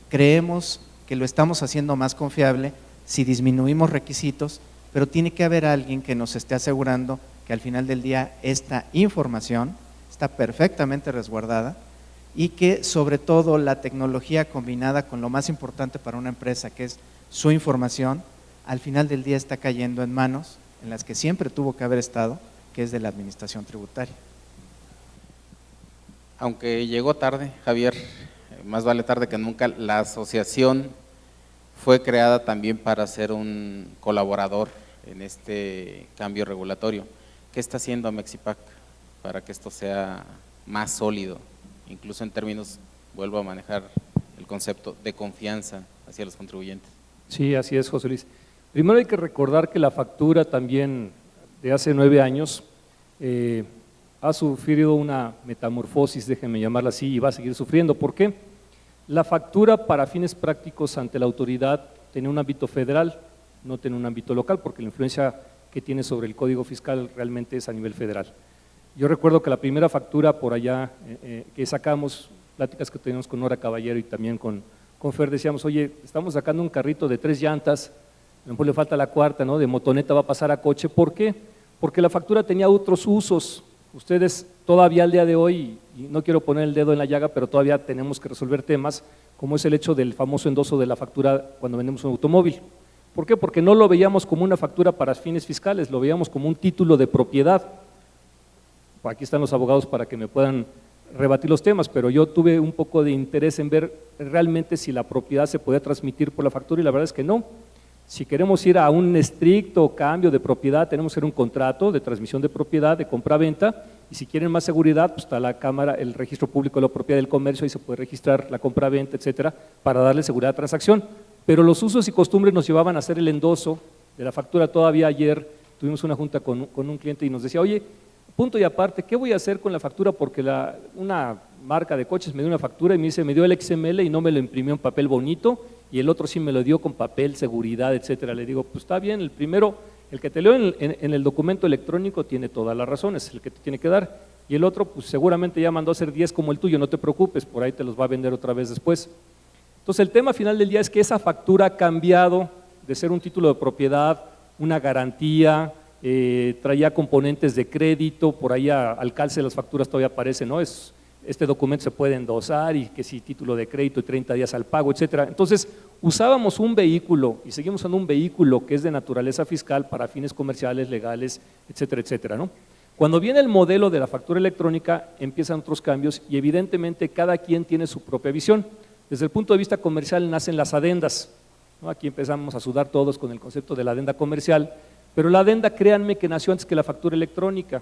creemos que lo estamos haciendo más confiable si disminuimos requisitos, pero tiene que haber alguien que nos esté asegurando que al final del día esta información está perfectamente resguardada y que sobre todo la tecnología combinada con lo más importante para una empresa, que es su información, al final del día está cayendo en manos en las que siempre tuvo que haber estado, que es de la administración tributaria. Aunque llegó tarde, Javier, más vale tarde que nunca, la asociación fue creada también para ser un colaborador en este cambio regulatorio. ¿Qué está haciendo Mexipac para que esto sea más sólido? Incluso en términos, vuelvo a manejar el concepto de confianza hacia los contribuyentes. Sí, así es, José Luis. Primero hay que recordar que la factura también de hace 9 años ha sufrido una metamorfosis, déjenme llamarla así, y va a seguir sufriendo. ¿Por qué? La factura para fines prácticos ante la autoridad tenía un ámbito federal, no tiene un ámbito local, porque la influencia que tiene sobre el Código Fiscal realmente es a nivel federal. Yo recuerdo que la primera factura por allá que sacamos, pláticas que teníamos con Nora Caballero y también con Fer, decíamos, oye, estamos sacando un carrito de 3 llantas, a lo mejor le falta la cuarta, ¿no? De motoneta va a pasar a coche. ¿Por qué? Porque la factura tenía otros usos. Ustedes todavía al día de hoy, y no quiero poner el dedo en la llaga, pero todavía tenemos que resolver temas, como es el hecho del famoso endoso de la factura cuando vendemos un automóvil. ¿Por qué? Porque no lo veíamos como una factura para fines fiscales, lo veíamos como un título de propiedad. Aquí están los abogados para que me puedan rebatir los temas, pero yo tuve un poco de interés en ver realmente si la propiedad se podía transmitir por la factura y la verdad es que no. Si queremos ir a un estricto cambio de propiedad, tenemos que hacer un contrato de transmisión de propiedad, de compra-venta, y si quieren más seguridad, pues está la Cámara, el Registro Público de la Propiedad del Comercio, ahí se puede registrar la compra-venta, etcétera, para darle seguridad a la transacción. Pero los usos y costumbres nos llevaban a hacer el endoso de la factura. Todavía ayer tuvimos una junta con un cliente y nos decía, oye, punto y aparte, ¿qué voy a hacer con la factura? Porque una marca de coches me dio una factura y me dice, me dio el XML y no me lo imprimió en papel bonito, y el otro sí me lo dio con papel, seguridad, etcétera. Le digo, pues está bien, el primero, el que te leo en el documento electrónico tiene todas las razones, el que te tiene que dar, y el otro, pues seguramente ya mandó a hacer 10 como el tuyo, no te preocupes, por ahí te los va a vender otra vez después. Entonces el tema final del día es que esa factura ha cambiado de ser un título de propiedad, una garantía, traía componentes de crédito, por ahí al calce de las facturas todavía aparece, ¿no? Este documento se puede endosar y que si título de crédito y 30 días al pago, etcétera. Entonces usábamos un vehículo y seguimos usando un vehículo que es de naturaleza fiscal para fines comerciales, legales, etcétera, etcétera, ¿no? Cuando viene el modelo de la factura electrónica empiezan otros cambios y evidentemente cada quien tiene su propia visión. Desde el punto de vista comercial nacen las adendas, ¿no? Aquí empezamos a sudar todos con el concepto de la adenda comercial, pero la adenda, créanme que nació antes que la factura electrónica.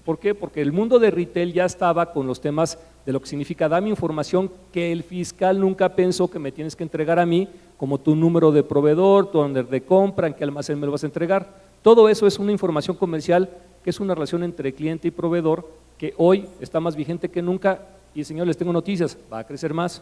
¿Por qué? Porque el mundo de retail ya estaba con los temas de lo que significa dame información que el fiscal nunca pensó que me tienes que entregar a mí, como tu número de proveedor, tu orden de compra, en qué almacén me lo vas a entregar. Todo eso es una información comercial que es una relación entre cliente y proveedor que hoy está más vigente que nunca y, señor, les tengo noticias, va a crecer más.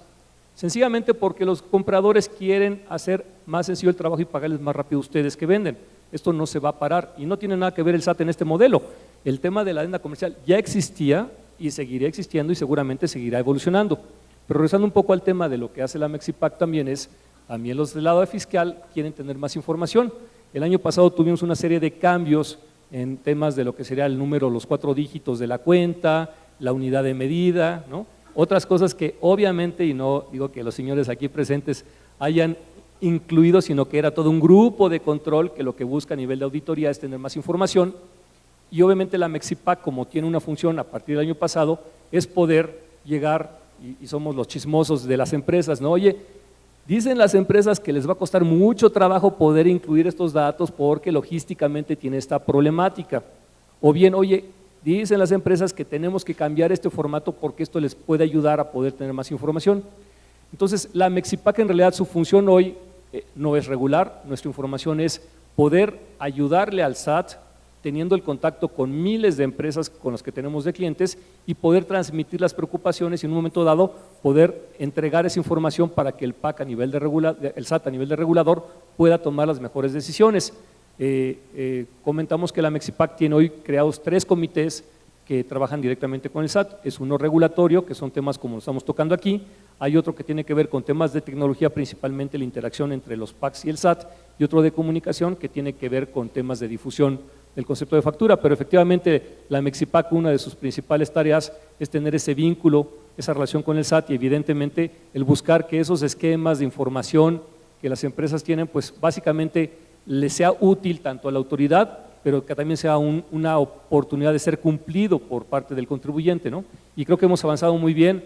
Sencillamente porque los compradores quieren hacer más sencillo el trabajo y pagarles más rápido a ustedes que venden. Esto no se va a parar y no tiene nada que ver el SAT en este modelo. El tema de la adenda comercial ya existía y seguirá existiendo y seguramente seguirá evolucionando. Pero regresando un poco al tema de lo que hace la Mexipac también es, también los del lado de fiscal quieren tener más información. El año pasado tuvimos una serie de cambios en temas de lo que sería el número, los 4 dígitos de la cuenta, la unidad de medida, ¿no? Otras cosas que obviamente, y no digo que los señores aquí presentes hayan incluido, sino que era todo un grupo de control que lo que busca a nivel de auditoría es tener más información. Y obviamente la Mexipac, como tiene una función a partir del año pasado, es poder llegar, y somos los chismosos de las empresas, ¿no? Oye, dicen las empresas que les va a costar mucho trabajo poder incluir estos datos porque logísticamente tiene esta problemática. O bien, oye, dicen las empresas que tenemos que cambiar este formato porque esto les puede ayudar a poder tener más información. Entonces, la Mexipac en realidad su función hoy no es regular, nuestra información es poder ayudarle al SAT teniendo el contacto con miles de empresas con las que tenemos de clientes y poder transmitir las preocupaciones y en un momento dado poder entregar esa información para que el PAC a nivel de el SAT a nivel de regulador pueda tomar las mejores decisiones. Comentamos que la Mexipac tiene hoy creados 3 comités que trabajan directamente con el SAT, es uno regulatorio, que son temas como estamos tocando aquí, hay otro que tiene que ver con temas de tecnología, principalmente la interacción entre los PACs y el SAT, y otro de comunicación que tiene que ver con temas de difusión del concepto de factura, pero efectivamente la Mexipac, una de sus principales tareas es tener ese vínculo, esa relación con el SAT y evidentemente el buscar que esos esquemas de información que las empresas tienen, pues básicamente les sea útil tanto a la autoridad, pero que también sea una oportunidad de ser cumplido por parte del contribuyente, ¿no? Y creo que hemos avanzado muy bien,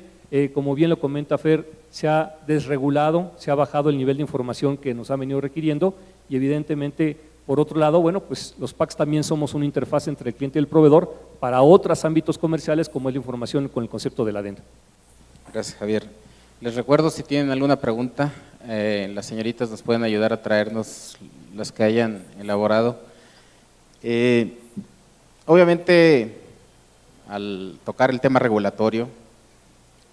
como bien lo comenta Fer, se ha desregulado, se ha bajado el nivel de información que nos ha venido requiriendo y evidentemente, por otro lado, bueno, pues los PACs también somos una interfaz entre el cliente y el proveedor para otros ámbitos comerciales como es la información con el concepto de la adenda. Gracias, Javier. Les recuerdo, si tienen alguna pregunta, las señoritas nos pueden ayudar a traernos las que hayan elaborado. Obviamente, al tocar el tema regulatorio,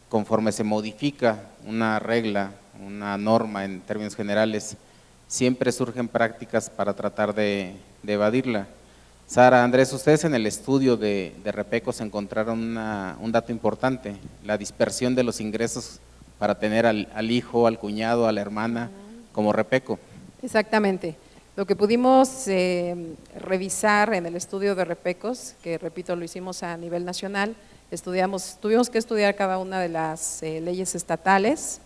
conforme se modifica una regla, una norma en términos generales, siempre surgen prácticas para tratar de evadirla. Sara, Andrés, ustedes en el estudio de Repecos encontraron un dato importante, la dispersión de los ingresos para tener al hijo, al cuñado, a la hermana como Repeco. Exactamente. Lo que pudimos revisar en el estudio de Repecos, que repito lo hicimos a nivel nacional, tuvimos que estudiar cada una de las leyes estatales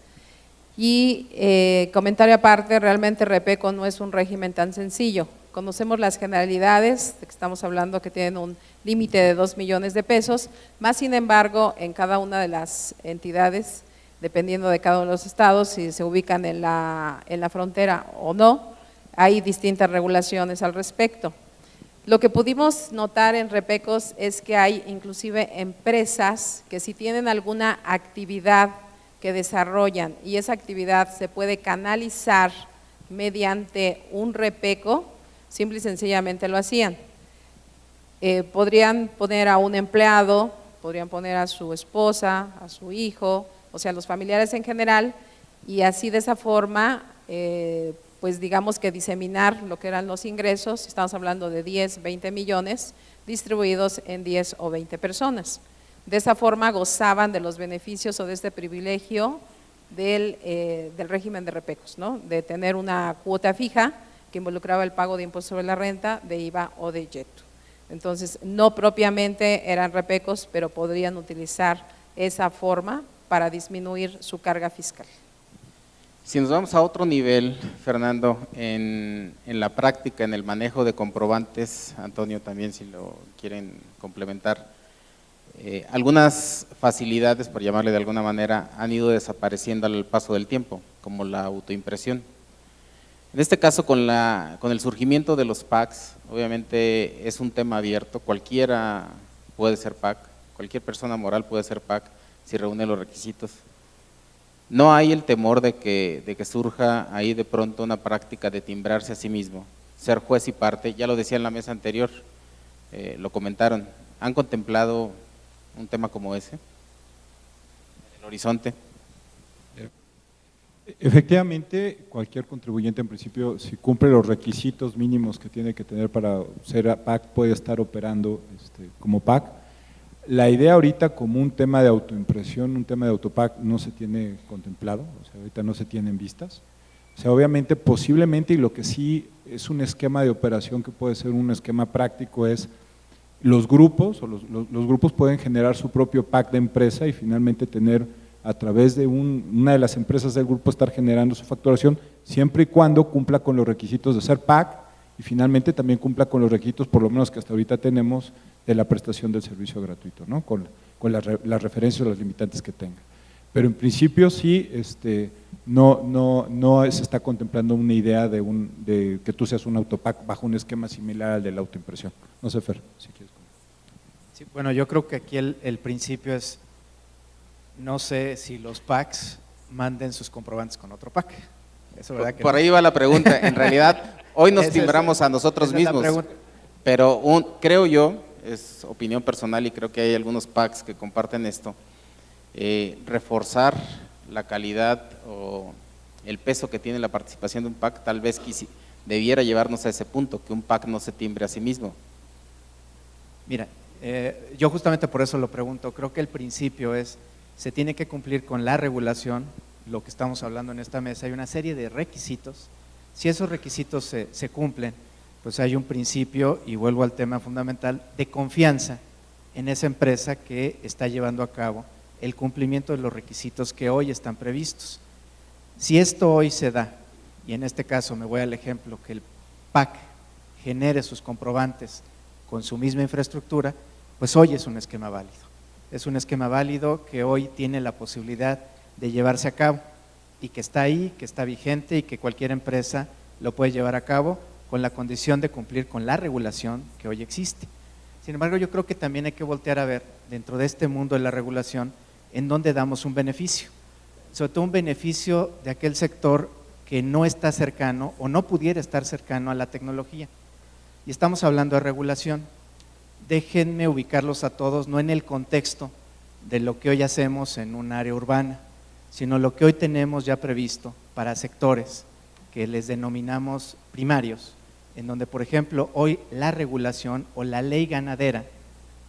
y comentario aparte, realmente Repeco no es un régimen tan sencillo. Conocemos las generalidades, de que estamos hablando que tienen un límite de 2 millones de pesos, más sin embargo en cada una de las entidades, dependiendo de cada uno de los estados, si se ubican en la frontera o no, hay distintas regulaciones al respecto. Lo que pudimos notar en Repecos es que hay inclusive empresas que si tienen alguna actividad que desarrollan y esa actividad se puede canalizar mediante un Repeco, simple y sencillamente lo hacían. Podrían poner a un empleado, podrían poner a su esposa, a su hijo, o sea, los familiares en general, y así de esa forma, pues digamos que diseminar lo que eran los ingresos, estamos hablando de 10, 20 millones, distribuidos en 10 o 20 personas. De esa forma gozaban de los beneficios o de este privilegio del régimen de Repecos, ¿no? De tener una cuota fija que involucraba el pago de impuestos sobre la renta, de IVA o de YETU. Entonces, no propiamente eran Repecos, pero podrían utilizar esa forma para disminuir su carga fiscal. Si nos vamos a otro nivel, Fernando, en la práctica, en el manejo de comprobantes, Antonio también si lo quieren complementar, Algunas facilidades, por llamarle de alguna manera, han ido desapareciendo al paso del tiempo, como la autoimpresión. En este caso, con el surgimiento de los PACs, obviamente es un tema abierto, cualquiera puede ser PAC, cualquier persona moral puede ser PAC si reúne los requisitos. No hay el temor de que surja ahí de pronto una práctica de timbrarse a sí mismo, ser juez y parte, ya lo decía en la mesa anterior, lo comentaron. ¿Han contemplado un tema como ese en el horizonte? Efectivamente, cualquier contribuyente en principio, si cumple los requisitos mínimos que tiene que tener para ser PAC, puede estar operando como PAC. La idea ahorita como un tema de autoimpresión, un tema de autopac no se tiene contemplado, o sea, ahorita no se tienen vistas. O sea, obviamente, posiblemente, y lo que sí es un esquema de operación que puede ser un esquema práctico es los grupos, o los grupos pueden generar su propio PAC de empresa y finalmente tener a través de una de las empresas del grupo estar generando su facturación, siempre y cuando cumpla con los requisitos de ser PAC y finalmente también cumpla con los requisitos, por lo menos que hasta ahorita tenemos, de la prestación del servicio gratuito, ¿no? Con las referencias o las limitantes que tenga. Pero en principio sí, no se está contemplando una idea de que tú seas un autopac bajo un esquema similar al de la autoimpresión. No sé, Fer, si quieres comentar. Sí, bueno, yo creo que aquí el principio es, no sé si los PACs manden sus comprobantes con otro PAC. Eso, ¿verdad? Por ahí va la pregunta. En realidad, hoy nos timbramos a nosotros mismos, pero creo yo, es opinión personal y creo que hay algunos PACs que comparten esto, reforzar la calidad o el peso que tiene la participación de un PAC, tal vez debiera llevarnos a ese punto, que un PAC no se timbre a sí mismo. Mira, yo justamente por eso lo pregunto, creo que el principio es, se tiene que cumplir con la regulación, lo que estamos hablando en esta mesa, hay una serie de requisitos, si esos requisitos se cumplen, pues hay un principio, y vuelvo al tema fundamental, de confianza en esa empresa que está llevando a cabo el cumplimiento de los requisitos que hoy están previstos. Si esto hoy se da, y en este caso me voy al ejemplo, que el PAC genere sus comprobantes con su misma infraestructura, pues hoy es un esquema válido. Es un esquema válido que hoy tiene la posibilidad de llevarse a cabo y que está ahí, que está vigente y que cualquier empresa lo puede llevar a cabo con la condición de cumplir con la regulación que hoy existe. Sin embargo, yo creo que también hay que voltear a ver dentro de este mundo de la regulación en dónde damos un beneficio, sobre todo un beneficio de aquel sector que no está cercano o no pudiera estar cercano a la tecnología. Y estamos hablando de regulación. Déjenme ubicarlos a todos, no en el contexto de lo que hoy hacemos en un área urbana, sino lo que hoy tenemos ya previsto para sectores que les denominamos primarios, en donde, por ejemplo, hoy la regulación o la ley ganadera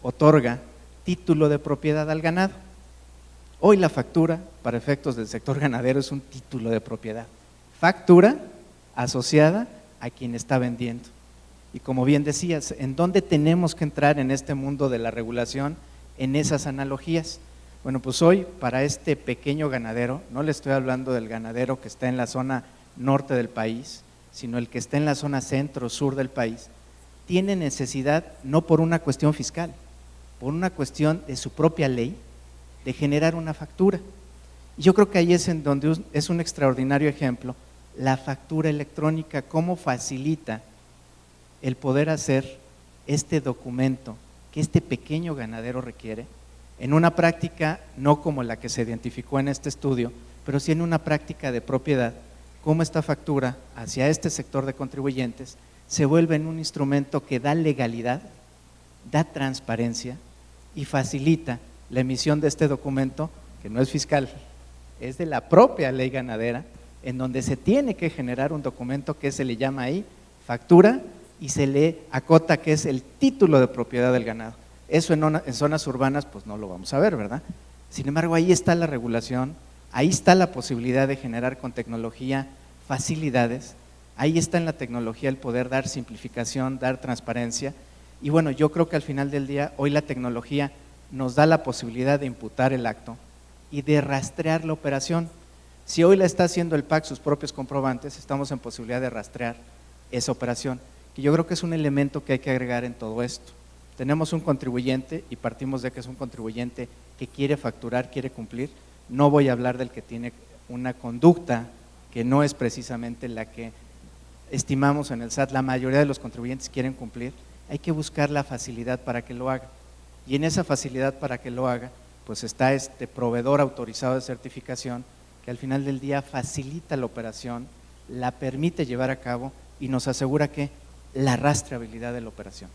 otorga título de propiedad al ganado. Hoy la factura, para efectos del sector ganadero, es un título de propiedad. Factura asociada a quien está vendiendo. Y como bien decías, ¿en dónde tenemos que entrar en este mundo de la regulación? En esas analogías. Bueno, pues hoy para este pequeño ganadero, no le estoy hablando del ganadero que está en la zona norte del país, sino el que está en la zona centro-sur del país, tiene necesidad, no por una cuestión fiscal, por una cuestión de su propia ley, de generar una factura. Y yo creo que ahí es en donde es un extraordinario ejemplo, la factura electrónica, cómo facilita el poder hacer este documento que este pequeño ganadero requiere, en una práctica no como la que se identificó en este estudio, pero sí en una práctica de propiedad, cómo esta factura hacia este sector de contribuyentes se vuelve en un instrumento que da legalidad, da transparencia y facilita la emisión de este documento, que no es fiscal, es de la propia ley ganadera, en donde se tiene que generar un documento que se le llama ahí factura y se le acota que es el título de propiedad del ganado. Eso en zonas urbanas pues no lo vamos a ver, ¿verdad? Sin embargo, ahí está la regulación, ahí está la posibilidad de generar con tecnología facilidades, ahí está en la tecnología el poder dar simplificación, dar transparencia, y bueno, yo creo que al final del día, hoy la tecnología nos da la posibilidad de imputar el acto y de rastrear la operación. Si hoy la está haciendo el PAC sus propios comprobantes, estamos en posibilidad de rastrear esa operación, que yo creo que es un elemento que hay que agregar en todo esto. tenemos un contribuyente y partimos de que es un contribuyente que quiere facturar, quiere cumplir. No voy a hablar del que tiene una conducta que no es precisamente la que estimamos en el SAT. La mayoría de los contribuyentes quieren cumplir. Hay que buscar la facilidad para que lo haga. Y en esa facilidad para que lo haga, pues está este proveedor autorizado de certificación que al final del día facilita la operación, la permite llevar a cabo y nos asegura que la rastreabilidad de la operación.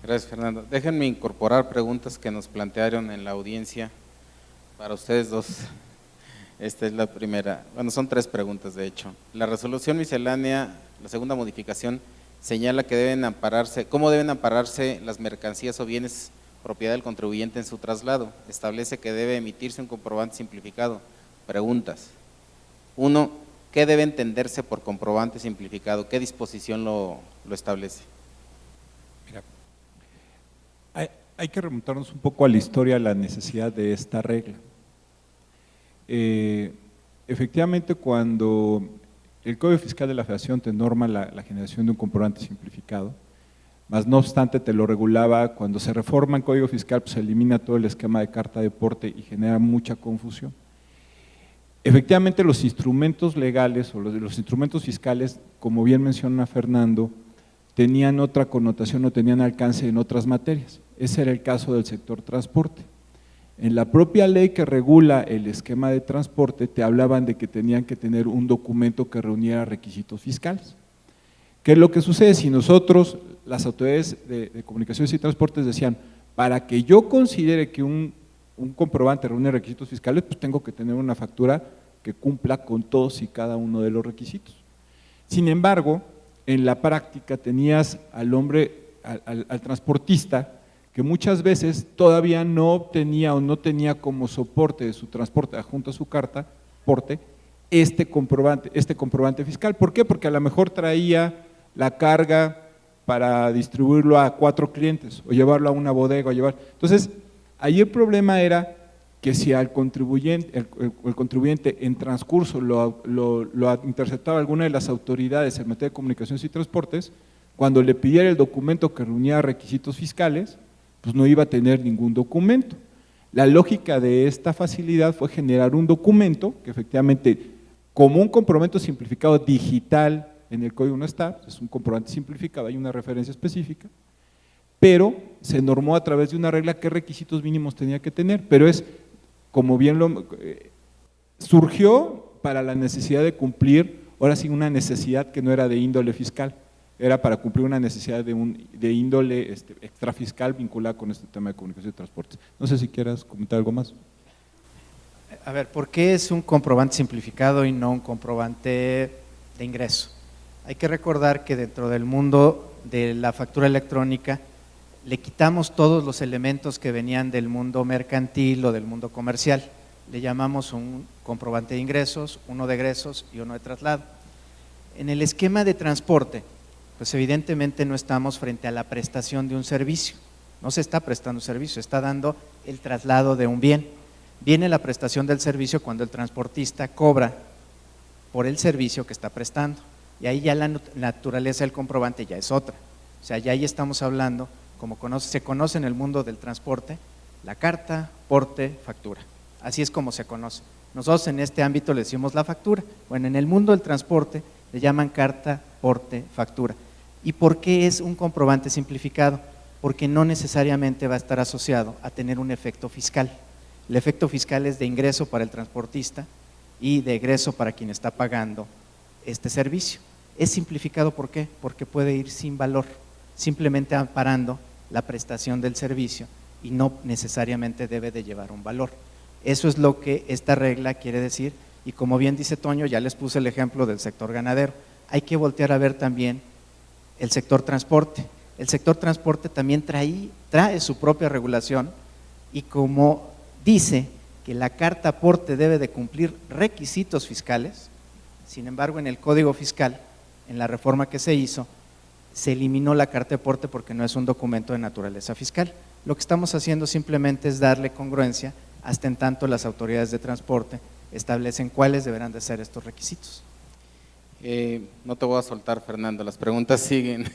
Gracias, Fernando. Déjenme incorporar preguntas que nos plantearon en la audiencia para ustedes dos. Esta es la primera. Bueno, son 3 preguntas, de hecho. La resolución miscelánea, la segunda modificación, señala que deben ampararse, ¿cómo deben ampararse las mercancías o bienes propiedad del contribuyente en su traslado? Establece que debe emitirse un comprobante simplificado. Preguntas. 1. ¿Qué debe entenderse por comprobante simplificado? ¿Qué disposición lo establece? Mira, hay que remontarnos un poco a la historia, a la necesidad de esta regla. Efectivamente, cuando el Código Fiscal de la Federación te norma la generación de un comprobante simplificado, más no obstante te lo regulaba, cuando se reforma el Código Fiscal, pues se elimina todo el esquema de carta de porte y genera mucha confusión. Efectivamente, los instrumentos legales o los instrumentos fiscales, como bien menciona Fernando, tenían otra connotación o tenían alcance en otras materias. Ese era el caso del sector transporte. En la propia ley que regula el esquema de transporte te hablaban de que tenían que tener un documento que reuniera requisitos fiscales. ¿Qué es lo que sucede? Si nosotros, las autoridades de comunicaciones y transportes decían, para que yo considere que un comprobante reúne requisitos fiscales, pues tengo que tener una factura que cumpla con todos y cada uno de los requisitos. Sin embargo, en la práctica tenías al hombre, al transportista, que muchas veces todavía no obtenía o no tenía como soporte de su transporte adjunto a su carta, porte, este comprobante fiscal. ¿Por qué? Porque a lo mejor traía la carga para distribuirlo a 4 clientes o llevarlo a una bodega o llevar. Entonces, ahí el problema era que si al contribuyente, el contribuyente en transcurso lo interceptaba alguna de las autoridades en materia de comunicaciones y transportes, cuando le pidiera el documento que reunía requisitos fiscales, pues no iba a tener ningún documento. La lógica de esta facilidad fue generar un documento que efectivamente, como un comprobante simplificado digital en el código no está, es un comprobante simplificado, hay una referencia específica, pero se normó a través de una regla qué requisitos mínimos tenía que tener, pero es, como bien surgió para la necesidad de cumplir, ahora sí una necesidad que no era de índole fiscal, era para cumplir una necesidad de índole extrafiscal vinculada con este tema de comunicación y transportes. No sé si quieras comentar algo más. A ver, ¿por qué es un comprobante simplificado y no un comprobante de ingreso? Hay que recordar que dentro del mundo de la factura electrónica le quitamos todos los elementos que venían del mundo mercantil o del mundo comercial. Le llamamos un comprobante de ingresos, uno de egresos y uno de traslado. En el esquema de transporte, pues evidentemente no estamos frente a la prestación de un servicio, no se está prestando un servicio, está dando el traslado de un bien. Viene la prestación del servicio cuando el transportista cobra por el servicio que está prestando, y ahí ya la naturaleza del comprobante ya es otra. O sea, ya ahí estamos hablando, como se conoce en el mundo del transporte, la carta, porte, factura. Así es como se conoce. Nosotros en este ámbito le decimos la factura. Bueno, en el mundo del transporte le llaman carta, porte, factura. ¿Y por qué es un comprobante simplificado? Porque no necesariamente va a estar asociado a tener un efecto fiscal. El efecto fiscal es de ingreso para el transportista y de egreso para quien está pagando este servicio. Es simplificado, ¿por qué? Porque puede ir sin valor, simplemente amparando la prestación del servicio y no necesariamente debe de llevar un valor. Eso es lo que esta regla quiere decir, y como bien dice Toño, ya les puse el ejemplo del sector ganadero. Hay que voltear a ver también el sector transporte. El sector transporte también trae su propia regulación, y como dice que la carta aporte debe de cumplir requisitos fiscales, sin embargo en el Código Fiscal, en la reforma que se hizo, se eliminó la carta aporte porque no es un documento de naturaleza fiscal. Lo que estamos haciendo simplemente es darle congruencia hasta en tanto las autoridades de transporte establecen cuáles deberán de ser estos requisitos. No te voy a soltar, Fernando, las preguntas siguen.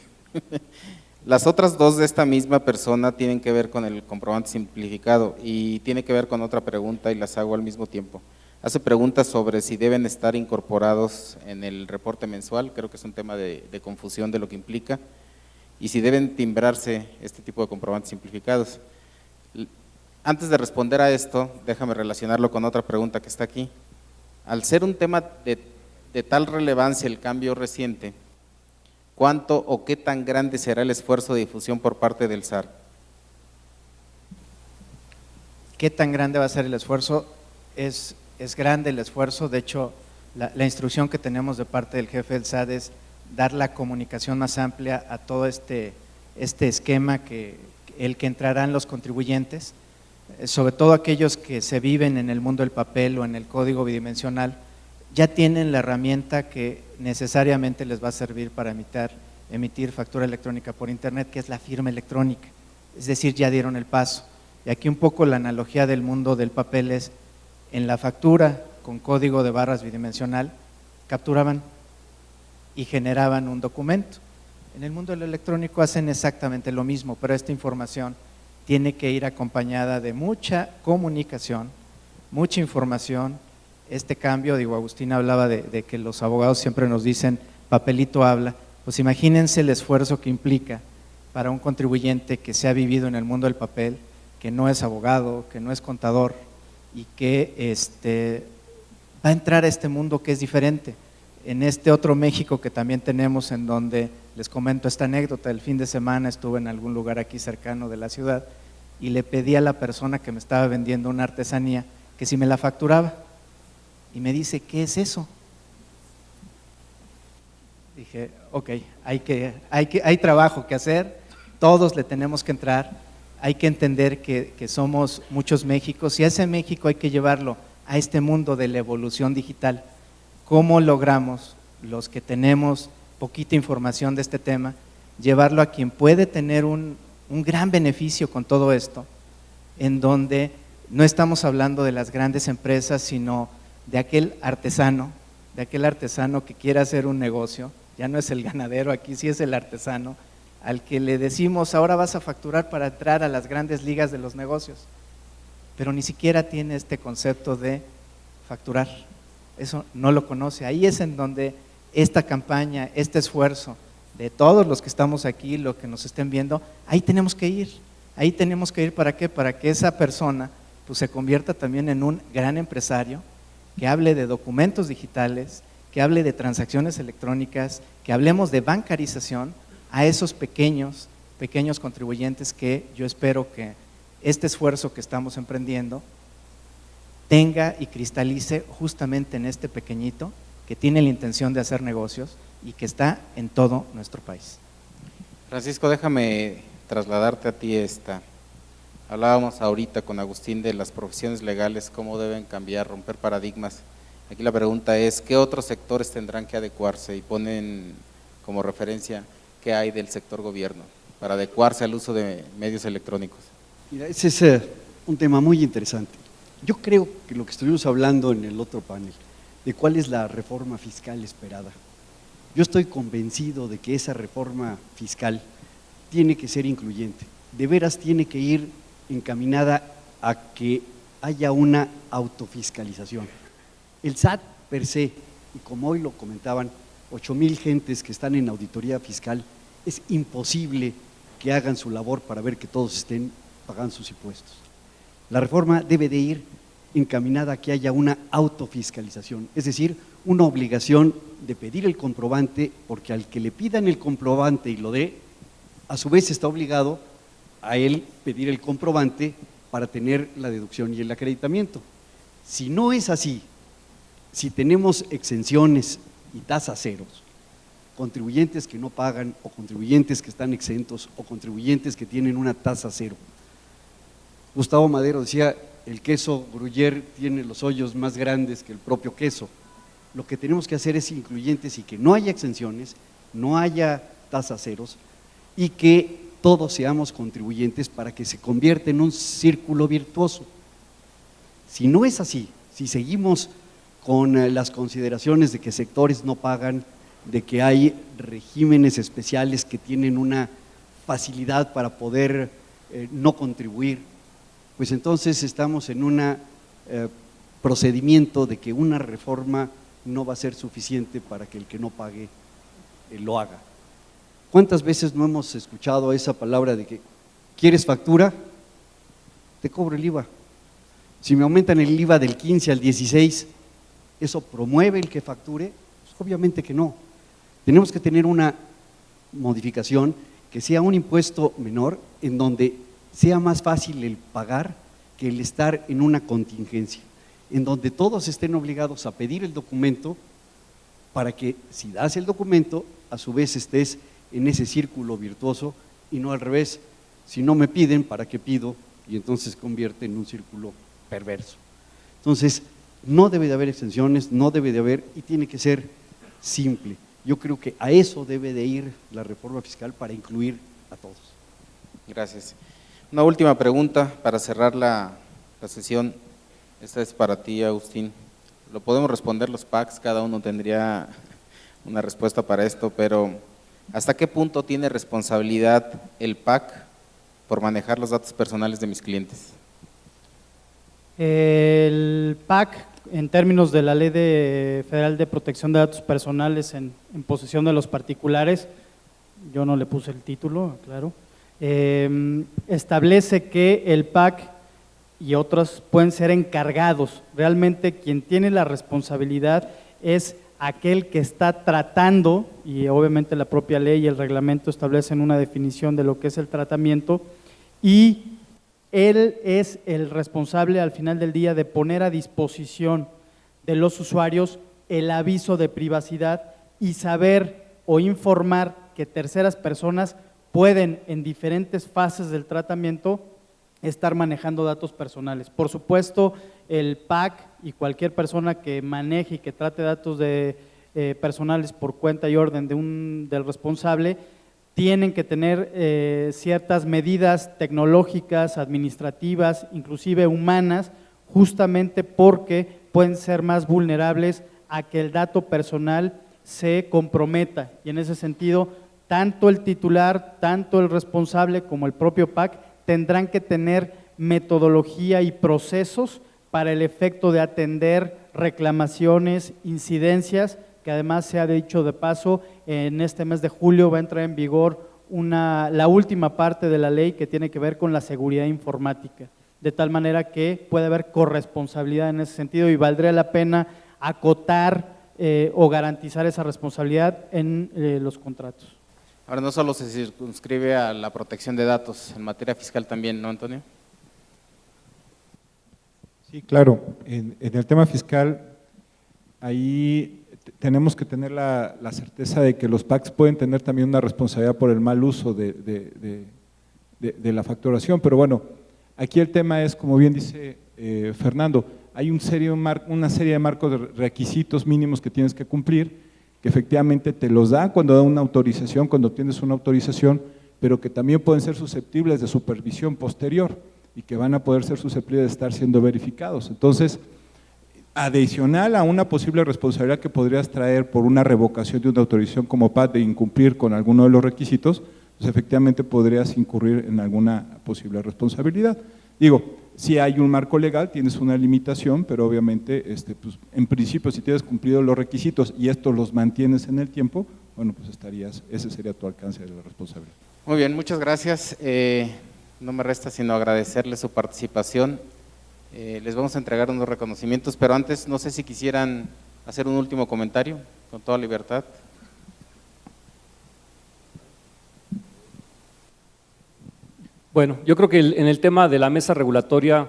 Las otras dos de esta misma persona tienen que ver con el comprobante simplificado y tiene que ver con otra pregunta y las hago al mismo tiempo. Hace preguntas sobre si deben estar incorporados en el reporte mensual, creo que es un tema de confusión de lo que implica, y si deben timbrarse este tipo de comprobantes simplificados. Antes de responder a esto, déjame relacionarlo con otra pregunta que está aquí. Al ser un tema de tal relevancia el cambio reciente, ¿cuánto o qué tan grande será el esfuerzo de difusión por parte del SAR? ¿Qué tan grande va a ser el esfuerzo? Es grande el esfuerzo, de hecho, la instrucción que tenemos de parte del jefe del SAT es dar la comunicación más amplia a todo este esquema que entrarán los contribuyentes, sobre todo aquellos que se viven en el mundo del papel o en el código bidimensional, ya tienen la herramienta que necesariamente les va a servir para emitir factura electrónica por internet, que es la firma electrónica, es decir, ya dieron el paso. Y aquí un poco la analogía del mundo del papel es, en la factura con código de barras bidimensional, capturaban y generaban un documento. En el mundo del electrónico hacen exactamente lo mismo, pero esta información tiene que ir acompañada de mucha comunicación, mucha información. Este cambio, digo, Agustín hablaba de que los abogados siempre nos dicen papelito habla, pues imagínense el esfuerzo que implica para un contribuyente que se ha vivido en el mundo del papel, que no es abogado, que no es contador y que va a entrar a este mundo que es diferente. En este otro México que también tenemos, en donde les comento esta anécdota, el fin de semana estuve en algún lugar aquí cercano de la ciudad y le pedí a la persona que me estaba vendiendo una artesanía que si me la facturaba, y me dice, ¿qué es eso? Dije, ok, hay trabajo que hacer, todos le tenemos que entrar, hay que entender que somos muchos Méxicos y a ese México hay que llevarlo a este mundo de la evolución digital. ¿Cómo logramos, los que tenemos poquita información de este tema, llevarlo a quien puede tener un gran beneficio con todo esto, en donde no estamos hablando de las grandes empresas, sino de aquel artesano que quiere hacer un negocio, ya no es el ganadero, aquí sí es el artesano, al que le decimos, ahora vas a facturar para entrar a las grandes ligas de los negocios, pero ni siquiera tiene este concepto de facturar. Eso no lo conoce. Ahí es en donde esta campaña, este esfuerzo de todos los que estamos aquí, los que nos estén viendo, ahí tenemos que ir. Ahí tenemos que ir, ¿para qué? Para que esa persona pues, se convierta también en un gran empresario, que hable de documentos digitales, que hable de transacciones electrónicas, que hablemos de bancarización a esos pequeños contribuyentes que yo espero que este esfuerzo que estamos emprendiendo tenga y cristalice justamente en este pequeñito que tiene la intención de hacer negocios y que está en todo nuestro país. Francisco, déjame trasladarte a ti esta. Hablábamos ahorita con Agustín de las profesiones legales, cómo deben cambiar, romper paradigmas. Aquí la pregunta es, ¿qué otros sectores tendrán que adecuarse? Y ponen como referencia qué hay del sector gobierno para adecuarse al uso de medios electrónicos. Mira, ese es un tema muy interesante. Yo creo que lo que estuvimos hablando en el otro panel, de cuál es la reforma fiscal esperada, yo estoy convencido de que esa reforma fiscal tiene que ser incluyente, de veras tiene que ir encaminada a que haya una autofiscalización. El SAT per se, y como hoy lo comentaban, 8,000 gentes que están en auditoría fiscal, es imposible que hagan su labor para ver que todos estén pagando sus impuestos. La reforma debe de ir encaminada a que haya una autofiscalización, es decir, una obligación de pedir el comprobante, porque al que le pidan el comprobante y lo dé, a su vez está obligado a él pedir el comprobante para tener la deducción y el acreditamiento. Si no es así, si tenemos exenciones y tasas ceros, contribuyentes que no pagan o contribuyentes que están exentos o contribuyentes que tienen una tasa cero. Gustavo Madero decía, el queso Gruyère tiene los hoyos más grandes que el propio queso. Lo que tenemos que hacer es incluyentes y que no haya exenciones, no haya tasas ceros y que todos seamos contribuyentes para que se convierta en un círculo virtuoso. Si no es así, si seguimos con las consideraciones de que sectores no pagan, de que hay regímenes especiales que tienen una facilidad para poder no contribuir, pues entonces estamos en un procedimiento de que una reforma no va a ser suficiente para que el que no pague lo haga. ¿Cuántas veces no hemos escuchado esa palabra de que quieres factura? Te cobro el IVA. Si me aumentan el IVA del 15 al 16, ¿eso promueve el que facture? Pues obviamente que no. Tenemos que tener una modificación que sea un impuesto menor, en donde sea más fácil el pagar que el estar en una contingencia, en donde todos estén obligados a pedir el documento para que si das el documento, a su vez estés en ese círculo virtuoso y no al revés. Si no me piden, ¿para qué pido? Y entonces convierte en un círculo perverso. Entonces, no debe de haber exenciones, no debe de haber, y tiene que ser simple. Yo creo que a eso debe de ir la reforma fiscal, para incluir a todos. Gracias. Una última pregunta para cerrar la sesión. Esta es para ti, Agustín. Lo podemos responder los PACs, cada uno tendría una respuesta para esto, pero ¿hasta qué punto tiene responsabilidad el PAC por manejar los datos personales de mis clientes? El PAC, en términos de la Ley Federal de Protección de Datos Personales en posesión de los particulares, yo no le puse el título, claro, establece que el PAC y otros pueden ser encargados. Realmente quien tiene la responsabilidad es aquel que está tratando, y obviamente la propia ley y el reglamento establecen una definición de lo que es el tratamiento, y él es el responsable al final del día de poner a disposición de los usuarios el aviso de privacidad y saber o informar que terceras personas pueden en diferentes fases del tratamiento estar manejando datos personales. Por supuesto, el PAC y cualquier persona que maneje y que trate datos personales por cuenta y orden del responsable tienen que tener ciertas medidas tecnológicas, administrativas, inclusive humanas, justamente porque pueden ser más vulnerables a que el dato personal se comprometa. Y en ese sentido, tanto el titular, tanto el responsable como el propio PAC tendrán que tener metodología y procesos para el efecto de atender reclamaciones, incidencias, que además se ha dicho de paso, en este mes de julio va a entrar en vigor la última parte de la ley que tiene que ver con la seguridad informática, de tal manera que puede haber corresponsabilidad en ese sentido y valdría la pena acotar o garantizar esa responsabilidad en los contratos. Ahora, no solo se circunscribe a la protección de datos, en materia fiscal también, ¿no, Antonio? Sí, claro. En el tema fiscal, ahí tenemos que tener la certeza de que los PACs pueden tener también una responsabilidad por el mal uso de la facturación, pero bueno, aquí el tema es, como bien dice Fernando, hay una serie de marcos de requisitos mínimos que tienes que cumplir, que efectivamente te los dan cuando da una autorización, cuando tienes una autorización, pero que también pueden ser susceptibles de supervisión posterior y que van a poder ser susceptibles de estar siendo verificados. Entonces, adicional a una posible responsabilidad que podrías traer por una revocación de una autorización como PAC de incumplir con alguno de los requisitos, pues efectivamente podrías incurrir en alguna posible responsabilidad. Digo, si hay un marco legal, tienes una limitación, pero obviamente, pues, en principio, si tienes cumplido los requisitos y estos los mantienes en el tiempo, bueno, pues ese sería tu alcance de la responsabilidad. Muy bien, muchas gracias. No me resta sino agradecerles su participación. Les vamos a entregar unos reconocimientos, pero antes no sé si quisieran hacer un último comentario, con toda libertad. Bueno, yo creo que en el tema de la mesa regulatoria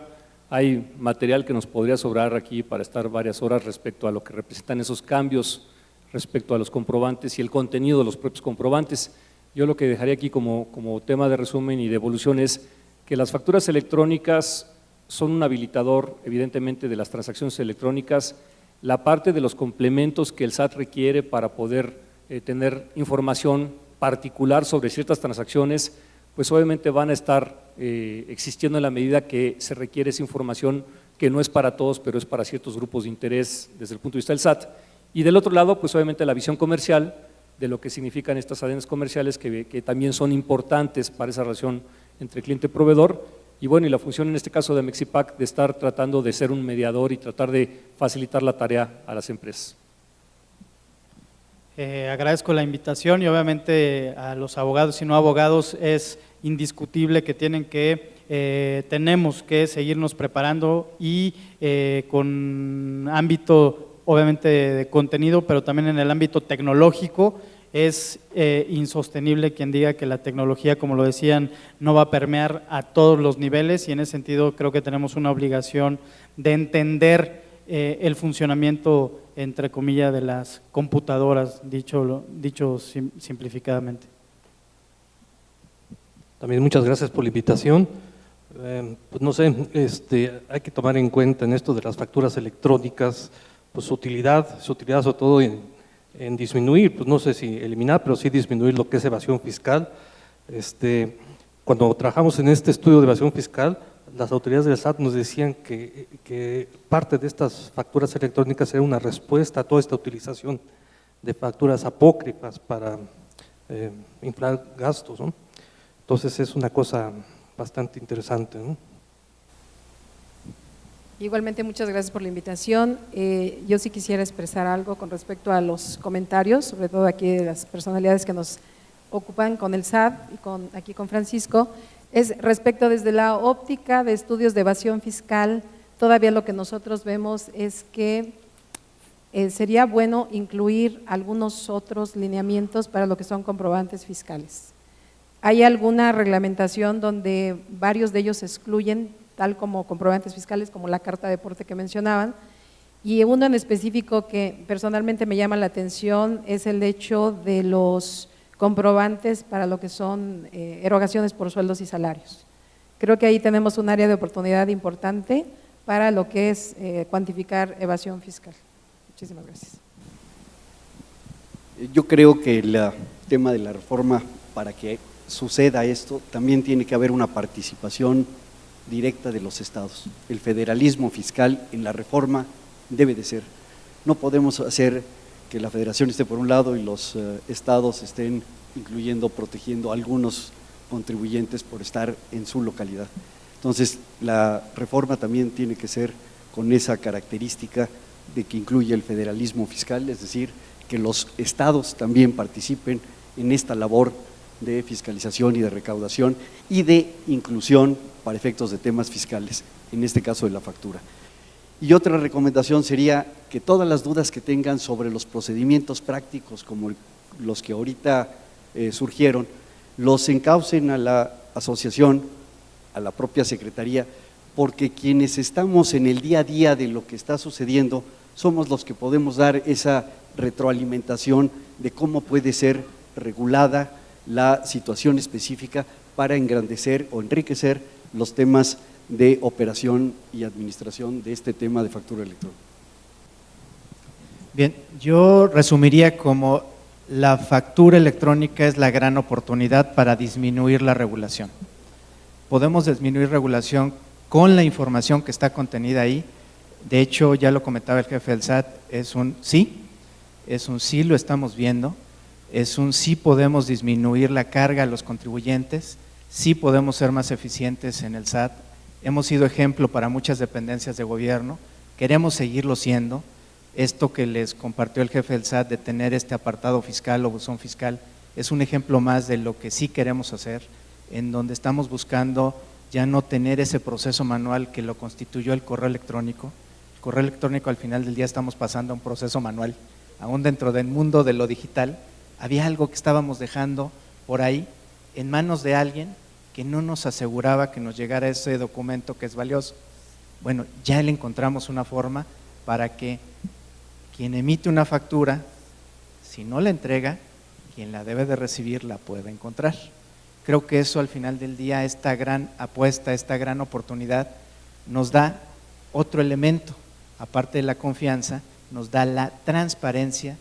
hay material que nos podría sobrar aquí para estar varias horas respecto a lo que representan esos cambios respecto a los comprobantes y el contenido de los propios comprobantes. Yo lo que dejaría aquí como tema de resumen y de evolución es que las facturas electrónicas son un habilitador, evidentemente, de las transacciones electrónicas, la parte de los complementos que el SAT requiere para poder tener información particular sobre ciertas transacciones, pues obviamente van a estar existiendo en la medida que se requiere esa información que no es para todos, pero es para ciertos grupos de interés desde el punto de vista del SAT. Y del otro lado, pues obviamente la visión comercial, de lo que significan estas cadenas comerciales que también son importantes para esa relación entre cliente y proveedor. Y bueno, y la función en este caso de Mexipac de estar tratando de ser un mediador y tratar de facilitar la tarea a las empresas. Agradezco la invitación y obviamente a los abogados y no abogados es indiscutible que tenemos que seguirnos preparando y con ámbito obviamente de contenido, pero también en el ámbito tecnológico. Es insostenible quien diga que la tecnología, como lo decían, no va a permear a todos los niveles, y en ese sentido creo que tenemos una obligación de entender el funcionamiento, entre comillas, de las computadoras, dicho simplificadamente. También muchas gracias por la invitación. Pues no sé, hay que tomar en cuenta en esto de las facturas electrónicas, pues su utilidad sobre todo en disminuir, pues no sé si eliminar, pero sí disminuir lo que es evasión fiscal. Cuando trabajamos en este estudio de evasión fiscal, las autoridades del SAT nos decían que parte de estas facturas electrónicas era una respuesta a toda esta utilización de facturas apócrifas para inflar gastos, ¿no? Entonces es una cosa bastante interesante, ¿no? Igualmente, muchas gracias por la invitación. Yo sí quisiera expresar algo con respecto a los comentarios, sobre todo aquí de las personalidades que nos ocupan con el SAT y aquí con Francisco. Es respecto desde la óptica de estudios de evasión fiscal, todavía lo que nosotros vemos es que sería bueno incluir algunos otros lineamientos para lo que son comprobantes fiscales. Hay alguna reglamentación donde varios de ellos se excluyen, tal como comprobantes fiscales, como la carta de aporte que mencionaban, y uno en específico que personalmente me llama la atención es el hecho de los comprobantes para lo que son erogaciones por sueldos y salarios. Creo que ahí tenemos un área de oportunidad importante para lo que es cuantificar evasión fiscal. Muchísimas gracias. Yo creo que el tema de la reforma, para que suceda esto, también tiene que haber una participación directa de los estados. El federalismo fiscal en la reforma debe de ser. No podemos hacer que la federación esté por un lado y los estados estén incluyendo, protegiendo a algunos contribuyentes por estar en su localidad. Entonces, la reforma también tiene que ser con esa característica de que incluye el federalismo fiscal, es decir, que los estados también participen en esta labor de fiscalización y de recaudación y de inclusión para efectos de temas fiscales, en este caso de la factura. Y otra recomendación sería que todas las dudas que tengan sobre los procedimientos prácticos, como los que ahorita surgieron, los encaucen a la asociación, a la propia secretaría, porque quienes estamos en el día a día de lo que está sucediendo somos los que podemos dar esa retroalimentación de cómo puede ser regulada la situación específica para engrandecer o enriquecer los temas de operación y administración de este tema de factura electrónica. Bien, yo resumiría como la factura electrónica es la gran oportunidad para disminuir la regulación. Podemos disminuir regulación con la información que está contenida ahí. De hecho, ya lo comentaba el jefe del SAT, es un sí, lo estamos viendo, es un sí podemos disminuir la carga a los contribuyentes, sí podemos ser más eficientes en el SAT, hemos sido ejemplo para muchas dependencias de gobierno, queremos seguirlo siendo. Esto que les compartió el jefe del SAT de tener este apartado fiscal o buzón fiscal es un ejemplo más de lo que sí queremos hacer, en donde estamos buscando ya no tener ese proceso manual que lo constituyó el correo electrónico. El correo electrónico al final del día estamos pasando a un proceso manual, aún dentro del mundo de lo digital. Había algo que estábamos dejando por ahí en manos de alguien que no nos aseguraba que nos llegara ese documento que es valioso. Bueno, ya le encontramos una forma para que quien emite una factura, si no la entrega, quien la debe de recibir la pueda encontrar. Creo que eso al final del día, esta gran apuesta, esta gran oportunidad, nos da otro elemento, aparte de la confianza, nos da la transparencia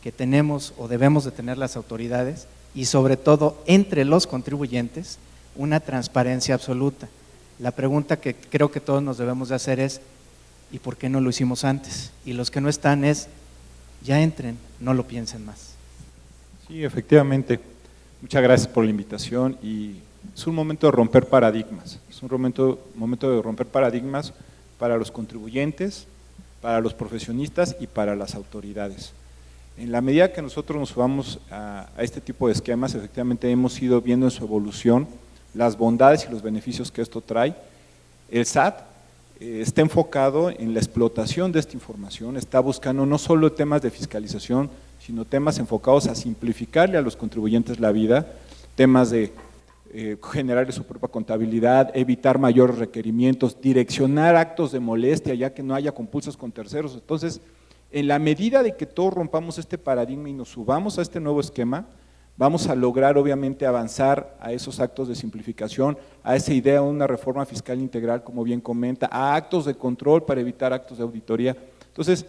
que tenemos o debemos de tener las autoridades y sobre todo entre los contribuyentes, una transparencia absoluta. La pregunta que creo que todos nos debemos de hacer es, ¿y por qué no lo hicimos antes? Y los que no están es, ya entren, no lo piensen más. Sí, efectivamente. Muchas gracias por la invitación y es un momento de romper paradigmas. Es un momento de romper paradigmas para los contribuyentes, para los profesionistas y para las autoridades. En la medida que nosotros nos vamos a este tipo de esquemas, efectivamente hemos ido viendo en su evolución las bondades y los beneficios que esto trae. El SAT está enfocado en la explotación de esta información, está buscando no solo temas de fiscalización, sino temas enfocados a simplificarle a los contribuyentes la vida, temas de generarle su propia contabilidad, evitar mayores requerimientos, direccionar actos de molestia ya que no haya compulsos con terceros. Entonces, en la medida de que todos rompamos este paradigma y nos subamos a este nuevo esquema, vamos a lograr obviamente avanzar a esos actos de simplificación, a esa idea de una reforma fiscal integral, como bien comenta, a actos de control para evitar actos de auditoría. Entonces,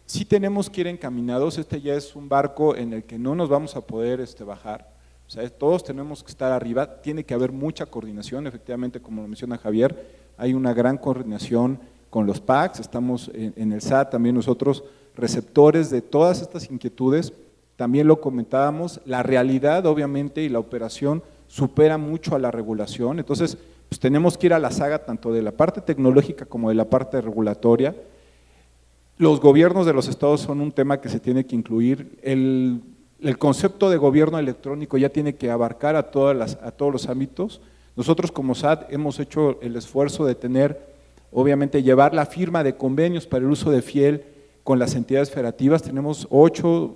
sí tenemos que ir encaminados, este ya es un barco en el que no nos vamos a poder bajar, o sea, todos tenemos que estar arriba, tiene que haber mucha coordinación, efectivamente, como lo menciona Javier, hay una gran coordinación con los PACs, estamos en el SAT también nosotros receptores de todas estas inquietudes, también lo comentábamos, la realidad obviamente y la operación supera mucho a la regulación, entonces pues tenemos que ir a la saga tanto de la parte tecnológica como de la parte regulatoria. Los gobiernos de los estados son un tema que se tiene que incluir, el concepto de gobierno electrónico ya tiene que abarcar a todos los ámbitos. Nosotros como SAT hemos hecho el esfuerzo de tener, obviamente llevar la firma de convenios para el uso de Fiel con las entidades federativas, tenemos 8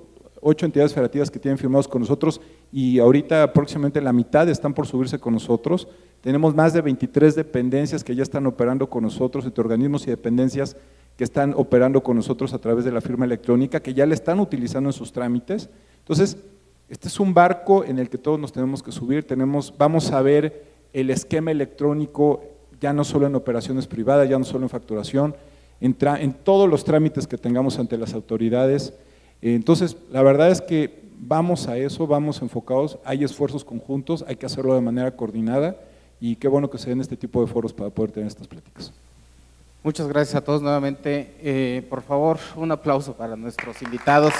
entidades federativas que tienen firmados con nosotros y ahorita próximamente la mitad están por subirse con nosotros, tenemos más de 23 dependencias que ya están operando con nosotros, entre organismos y dependencias que están operando con nosotros a través de la firma electrónica, que ya la están utilizando en sus trámites. Entonces, este es un barco en el que todos nos tenemos que subir, vamos a ver el esquema electrónico ya no solo en operaciones privadas, ya no solo en facturación, en todos los trámites que tengamos ante las autoridades. Entonces, la verdad es que vamos a eso, vamos enfocados, hay esfuerzos conjuntos, hay que hacerlo de manera coordinada y qué bueno que se den este tipo de foros para poder tener estas pláticas. Muchas gracias a todos nuevamente. Por favor, un aplauso para nuestros invitados.